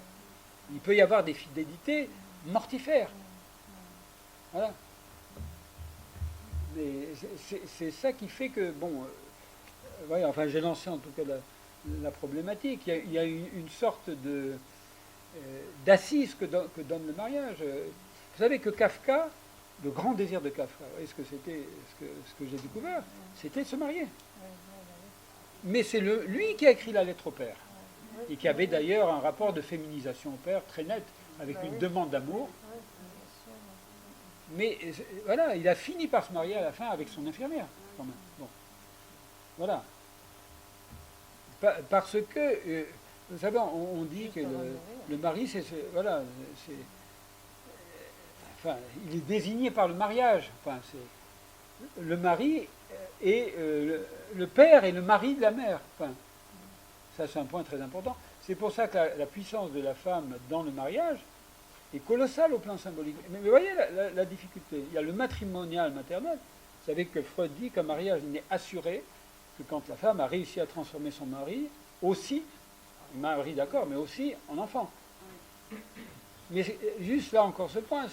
Speaker 2: Il peut y avoir des fidélités mortifères. Voilà. Mais c'est ça qui fait que, bon, ouais, enfin, j'ai lancé en tout cas la problématique. Il y a une sorte d'assise que donne le mariage. Vous savez que Kafka, le grand désir de Kafka, vous voyez ce que c'était, ce que j'ai découvert, c'était de se marier. Mais c'est lui qui a écrit la lettre au père, et qui avait d'ailleurs un rapport de féminisation au père très net, avec une demande d'amour. Mais voilà, il a fini par se marier à la fin avec son infirmière, quand même. Bon. Voilà. Parce que, vous savez, on dit que le mari, voilà, enfin, il est désigné par le mariage. Enfin, c'est le mari et le père et le mari de la mère. Enfin, ça, c'est un point très important. C'est pour ça que la puissance de la femme dans le mariage est colossale au plan symbolique. Mais vous voyez la difficulté. Il y a le matrimonial maternel. Vous savez que Freud dit qu'un mariage n'est assuré que quand la femme a réussi à transformer son mari, aussi, mari d'accord, mais aussi en enfant. Mais juste là encore ce point,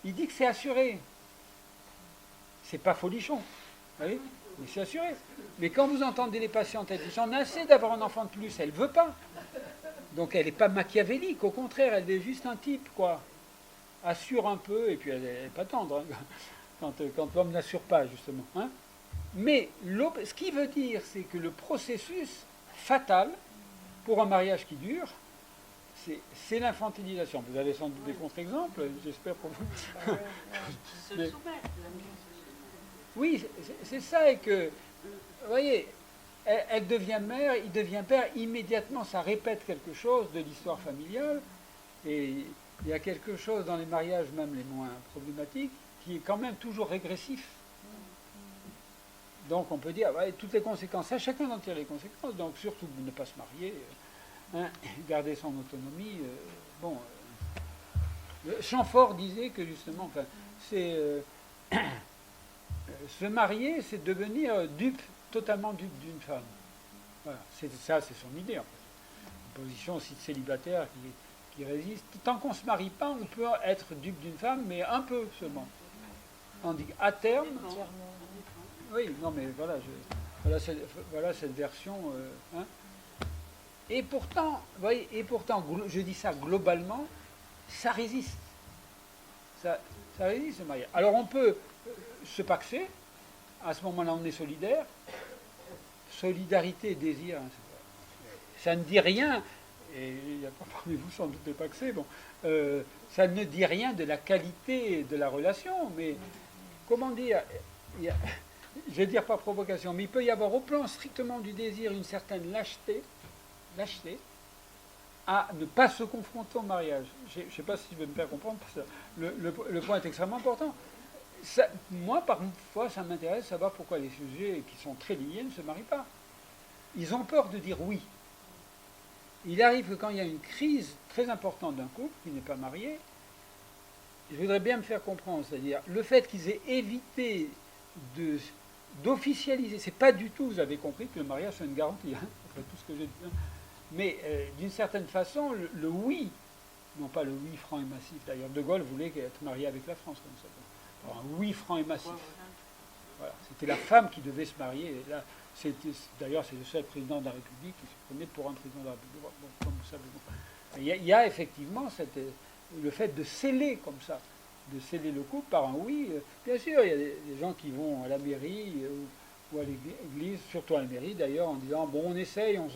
Speaker 2: il dit que c'est assuré. C'est pas folichon. Vous voyez ? Mais c'est assuré. Mais quand vous entendez les patientes, elles disent j'en ai assez d'avoir un enfant de plus, elle ne veut pas. Donc elle n'est pas machiavélique, au contraire, elle est juste un type, quoi. Assure un peu, et puis elle n'est pas tendre, hein, quand l'homme n'assure pas, justement. Hein. Mais ce qui veut dire, c'est que le processus fatal pour un mariage qui dure, c'est l'infantilisation. Vous avez sans doute des contre-exemples, j'espère pour vous. Mais, oui, c'est ça, et que, vous voyez, elle devient mère, il devient père, immédiatement ça répète quelque chose de l'histoire familiale, et il y a quelque chose dans les mariages, même les moins problématiques, qui est quand même toujours régressif. Donc on peut dire, ouais, toutes les conséquences, à chacun d'en tirer les conséquences, donc surtout ne pas se marier, garder son autonomie. Chamfort disait que justement, enfin, c'est se marier, c'est devenir totalement dupe d'une femme. Voilà, c'est son idée en fait. Une position aussi de célibataire qui résiste. Tant qu'on ne se marie pas, on peut être dupe d'une femme, mais un peu seulement. Tandis qu'à terme, oui, non mais voilà cette version. Hein. Et pourtant, voyez, je dis ça globalement, ça résiste. Ça résiste ce mariage. Alors on peut se paxer, à ce moment-là on est solidaire. Solidarité et désir, hein, ça ne dit rien, et il n'y a pas parmi vous sans doute des paxés, bon, ça ne dit rien de la qualité de la relation, mais comment dire, je vais dire pas provocation, mais il peut y avoir au plan strictement du désir une certaine lâcheté, à ne pas se confronter au mariage. Je ne sais pas si je vais me faire comprendre, parce que le point est extrêmement important. Moi, parfois, ça m'intéresse de savoir pourquoi les sujets qui sont très liés ne se marient pas. Ils ont peur de dire oui. Il arrive que quand il y a une crise très importante d'un couple qui n'est pas marié, je voudrais bien me faire comprendre, c'est-à-dire le fait qu'ils aient évité d'officialiser, c'est pas du tout, vous avez compris, que le mariage soit une garantie, hein, après tout ce que j'ai dit, hein. Mais d'une certaine façon, le oui, non pas le oui franc et massif, d'ailleurs De Gaulle voulait être marié avec la France comme ça. Alors, un oui franc et massif. Voilà. C'était la femme qui devait se marier. Et là, d'ailleurs, c'est le seul président de la République qui se prenait pour un président de la République. Bon, comme vous savez. Bon. Il y a effectivement le fait de sceller comme ça, de sceller le couple par un oui. Bien sûr, il y a des gens qui vont à la mairie ou à l'église, surtout à la mairie d'ailleurs, en disant bon, on essaye, on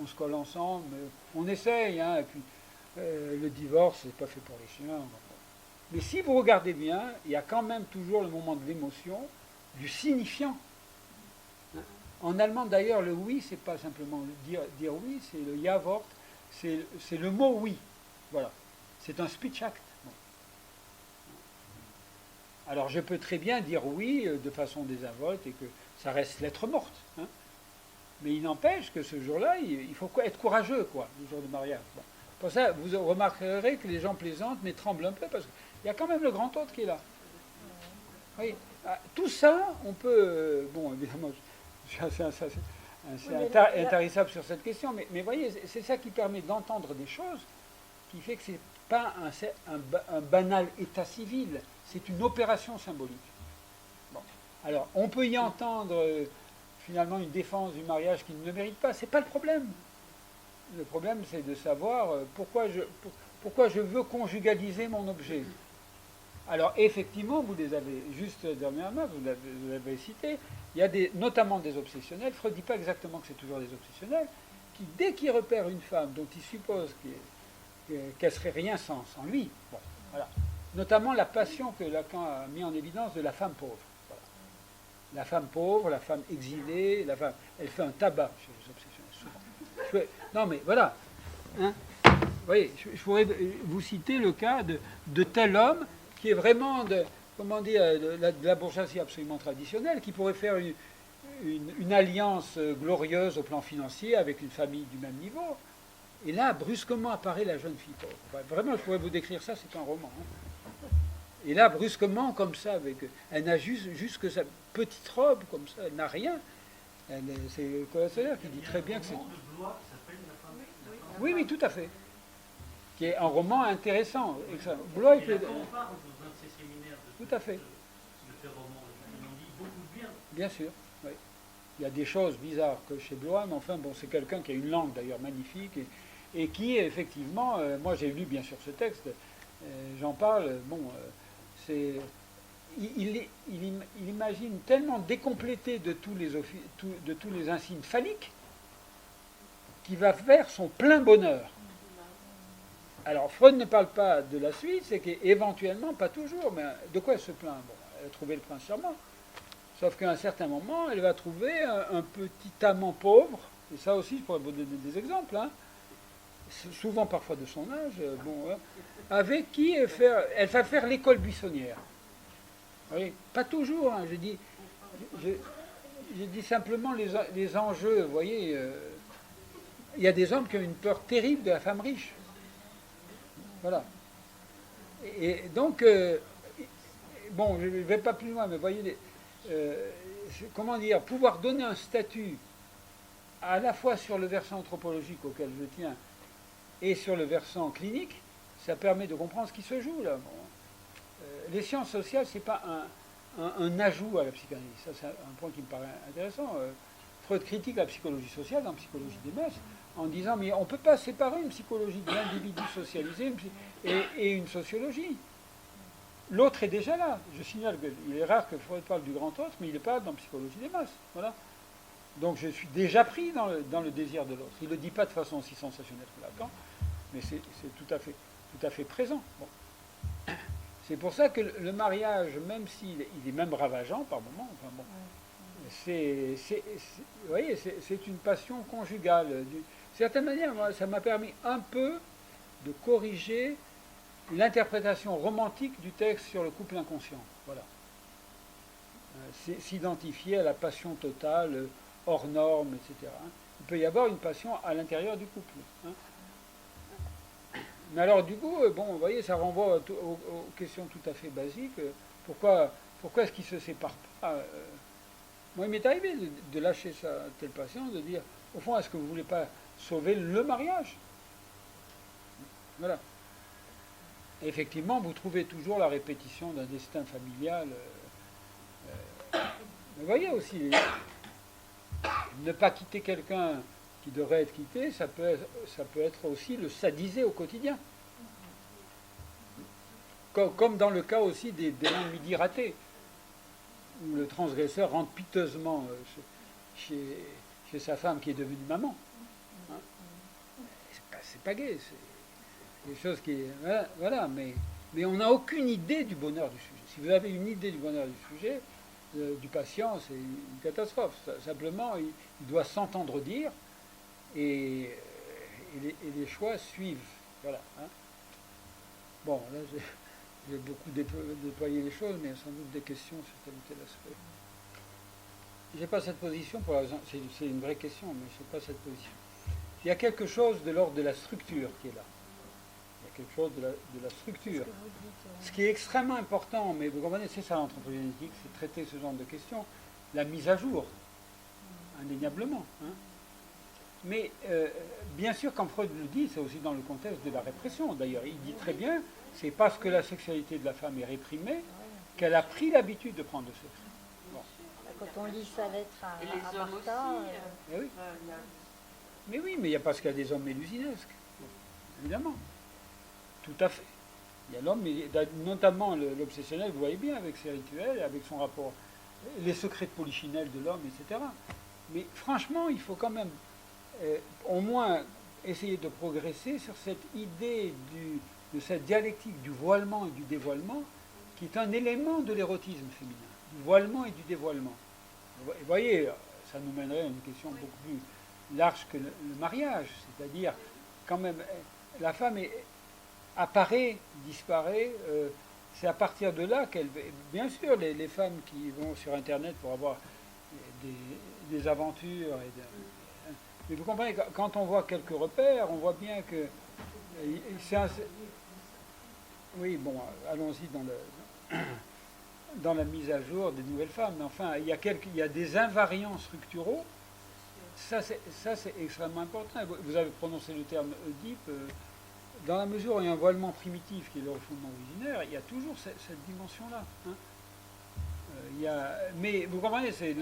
Speaker 2: se colle ensemble, on essaye, hein, et puis le divorce, c'est pas fait pour les chiens. Mais si vous regardez bien, il y a quand même toujours le moment de l'émotion, du signifiant. En allemand, d'ailleurs, le oui, c'est pas simplement dire oui, c'est le ja Wort, c'est le mot oui. Voilà. C'est un speech act. Bon. Alors, je peux très bien dire oui de façon désinvolte et que ça reste lettre morte. Hein. Mais il n'empêche que ce jour-là, il faut être courageux, quoi, le jour du mariage. Bon. Pour ça, vous remarquerez que les gens plaisantent, mais tremblent un peu, parce qu'il y a quand même le grand hôte qui est là. Oui. Tout ça, on peut... bon, évidemment, je suis assez intarissable sur cette question, mais voyez, c'est ça qui permet d'entendre des choses, qui fait que ce n'est pas un banal état civil, c'est une opération symbolique. Bon. Alors, on peut y entendre finalement une défense du mariage qui ne le mérite pas, c'est pas le problème. Le problème, c'est de savoir pourquoi je veux conjugaliser mon objet. Alors, effectivement, vous les avez, juste dernièrement, vous l'avez cité, il y a notamment des obsessionnels, Freud ne dit pas exactement que c'est toujours des obsessionnels, qui, dès qu'ils repèrent une femme dont ils supposent qu'elle serait rien sans lui, bon, voilà. Notamment la passion que Lacan a mis en évidence de la femme pauvre. Voilà. La femme pauvre, la femme exilée, elle fait un tabac chez les obsessionnels, souvent. Non, mais voilà. Hein, vous voyez, je pourrais vous citer le cas de tel homme qui est vraiment de la bourgeoisie absolument traditionnelle, qui pourrait faire une alliance glorieuse au plan financier avec une famille du même niveau. Et là, brusquement apparaît la jeune fille pauvre. Enfin, vraiment, je pourrais vous décrire ça, c'est un roman. Hein. Et là, brusquement, comme ça, elle n'a juste que sa petite robe, comme ça, elle n'a rien. C'est le collectionneur qui dit très bien que c'est... Oui, oui, tout à fait. Qui est un roman intéressant. Blois, il peut... Tout à fait. Bien sûr, oui. il y a des choses bizarres que chez Blois, mais enfin, bon, c'est quelqu'un qui a une langue d'ailleurs magnifique et qui, effectivement, moi j'ai lu bien sûr ce texte, j'en parle, bon, c'est. Il imagine tellement décomplété de tous les insignes phalliques qu'il va faire son plein bonheur. Alors Freud ne parle pas de la suite, c'est qu'éventuellement, pas toujours, mais de quoi elle se plaint? Bon, elle a trouvé le prince charmant. Sauf qu'à un certain moment, elle va trouver un petit amant pauvre, et ça aussi, je pourrais vous donner des exemples, hein, souvent parfois de son âge, bon, avec qui elle va faire l'école buissonnière. Oui, pas toujours, hein, j'ai dit simplement les enjeux, vous voyez, il y a des hommes qui ont une peur terrible de la femme riche. Voilà. Et donc, bon, je ne vais pas plus loin, mais vous voyez, comment dire, pouvoir donner un statut à la fois sur le versant anthropologique auquel je tiens et sur le versant clinique, ça permet de comprendre ce qui se joue là. Bon. Les sciences sociales, ce n'est pas un ajout à la psychanalyse. Ça, c'est un point qui me paraît intéressant. Freud critique la psychologie sociale dans Psychologie des masses en disant mais on ne peut pas séparer une psychologie de l'individu socialisé et une sociologie. L'autre est déjà là. Je signale qu'il est rare que Freud parle du grand autre, mais il n'est pas dans Psychologie des masses. Voilà. Donc je suis déjà pris dans le désir de l'autre. Il ne le dit pas de façon aussi sensationnelle que Lacan, mais c'est tout à fait présent. Bon. C'est pour ça que le mariage, même s'il est même ravageant par moments, enfin bon, vous voyez, c'est une passion conjugale. D'une certaine manière, moi, ça m'a permis un peu de corriger l'interprétation romantique du texte sur le couple inconscient. Voilà. S'identifier à la passion totale, hors norme, etc. Il peut y avoir une passion à l'intérieur du couple. Hein. Mais alors, du coup, bon, vous voyez, ça renvoie aux questions tout à fait basiques. Pourquoi est-ce qu'ils ne se séparent pas Moi, il m'est arrivé de lâcher ça à tel patient, de dire, au fond, est-ce que vous ne voulez pas sauver le mariage? Voilà. Et effectivement, vous trouvez toujours la répétition d'un destin familial. Mais vous voyez aussi, ne pas quitter quelqu'un qui devrait être quitté, ça peut être aussi le sadiser au quotidien. Comme dans le cas aussi des longs midis ratés, où le transgresseur rentre piteusement chez sa femme qui est devenue maman. Hein, c'est pas gai, c'est des choses qui... Voilà, mais on n'a aucune idée du bonheur du sujet. Si vous avez une idée du bonheur du sujet, du patient, c'est une catastrophe. Simplement, il doit s'entendre dire, et les choix suivent. Voilà. Hein. Bon, là, j'ai beaucoup déployé les choses, mais il y a sans doute des questions sur tel ou tel aspect. Je n'ai pas cette position, pour exemple, c'est une vraie question, mais je n'ai pas cette position. Il y a quelque chose de l'ordre de la structure qui est là. Il y a quelque chose de la structure. Ce qui est extrêmement important, mais vous comprenez, c'est ça l'anthropologie génétique, c'est traiter ce genre de questions, la mise à jour, indéniablement. Hein. Mais bien sûr, quand Freud le dit, c'est aussi dans le contexte de la répression. D'ailleurs, il dit très bien, c'est parce que la sexualité de la femme est réprimée qu'elle a pris l'habitude de prendre le sexe. Bon.
Speaker 1: Quand on lit sa lettre à Martha...
Speaker 2: Oui. Mais oui, mais il y a parce qu'il y a des hommes mélusinesques, évidemment. Tout à fait. Il y a l'homme, notamment l'obsessionnel, vous voyez bien, avec ses rituels, avec son rapport, les secrets de polichinelle de l'homme, etc. Mais franchement, il faut quand même au moins essayer de progresser sur cette idée de cette dialectique du voilement et du dévoilement, qui est un élément de l'érotisme féminin, du voilement et du dévoilement. Vous voyez, ça nous mènerait à une question beaucoup plus large que le mariage, c'est-à-dire quand même la femme apparaît, disparaît, c'est à partir de là qu'elle... Bien sûr, les femmes qui vont sur Internet pour avoir des aventures, mais vous comprenez, quand on voit quelques repères, on voit bien que... Oui, bon, allons-y dans la mise à jour des nouvelles femmes, mais enfin, il y a des invariants structuraux. Ça, c'est extrêmement important. Vous avez prononcé le terme Oedipe. Dans la mesure où il y a un voilement primitif qui est le fondement originaire, il y a toujours cette dimension-là. Hein. Mais vous comprenez, c'est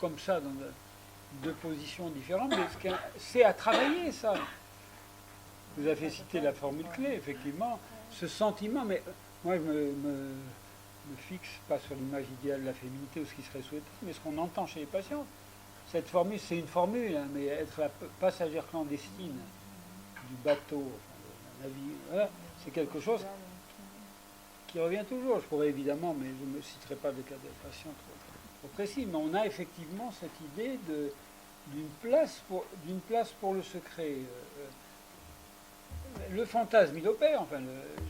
Speaker 2: comme ça dans deux positions différentes, mais c'est à travailler ça. Vous avez cité la formule clé, effectivement, ce sentiment, mais moi je me fixe pas sur l'image idéale de la féminité ou ce qui serait souhaité, mais ce qu'on entend chez les patients. Cette formule, c'est une formule, hein, mais être la passagère clandestine du bateau, enfin, de la vie, voilà, c'est quelque chose qui revient toujours. Je pourrais évidemment, mais je ne me citerai pas de cas de patients trop précis, mais on a effectivement cette idée d'une place pour le secret. Le fantasme, il opère. Enfin,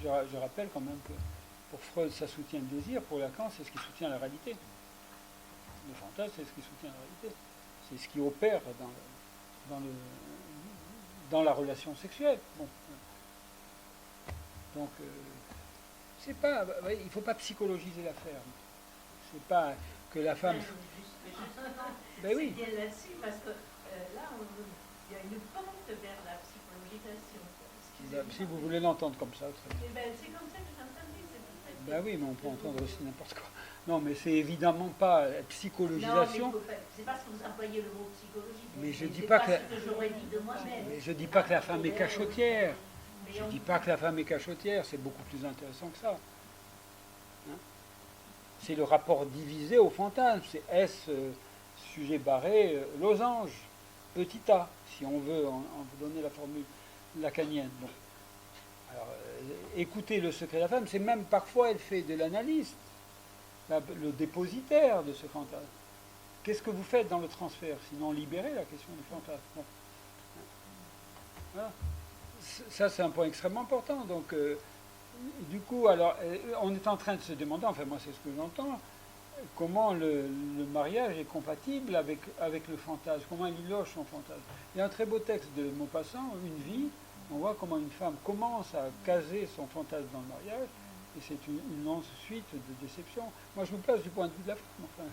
Speaker 2: je rappelle quand même que pour Freud, ça soutient le désir. Pour Lacan, c'est ce qui soutient la réalité. Le fantasme, c'est ce qui soutient la réalité. C'est ce qui opère dans la relation sexuelle. Bon. Donc, c'est pas, il ne faut pas psychologiser l'affaire. C'est pas que la femme.
Speaker 3: Ben oui. C'est bien là-dessus, parce que là, il y a une pente vers la psychologisation.
Speaker 2: Si vous voulez l'entendre comme ça.
Speaker 3: C'est comme ça que j'entendais.
Speaker 2: Ben oui, mais on peut entendre aussi n'importe quoi. Non, mais c'est évidemment pas la psychologisation.
Speaker 3: Non, mais c'est parce que vous employez le mot psychologie.
Speaker 2: Mais je dis pas que.
Speaker 3: Ce que j'aurais dit de moi-même.
Speaker 2: Mais je dis pas que la femme est cachotière. Je dis pas que la femme est cachotière. C'est beaucoup plus intéressant que ça. Hein, c'est le rapport divisé au fantasme. C'est S, sujet barré, losange, petit a, si on veut en vous donner la formule lacanienne. Bon. Alors, écoutez le secret de la femme, c'est même parfois elle fait de l'analyste, le dépositaire de ce fantasme. Qu'est-ce que vous faites dans le transfert, sinon libérer la question du fantasme. Bon. Voilà. Ça, c'est un point extrêmement important. Donc, du coup, alors, on est en train de se demander, enfin moi c'est ce que j'entends, comment le mariage est compatible avec le fantasme, comment il loge son fantasme. Il y a un très beau texte de Maupassant, Une vie. On voit comment une femme commence à caser son fantasme dans le mariage, et c'est une longue suite de déceptions. Moi, je me place du point de vue de la femme. Enfin,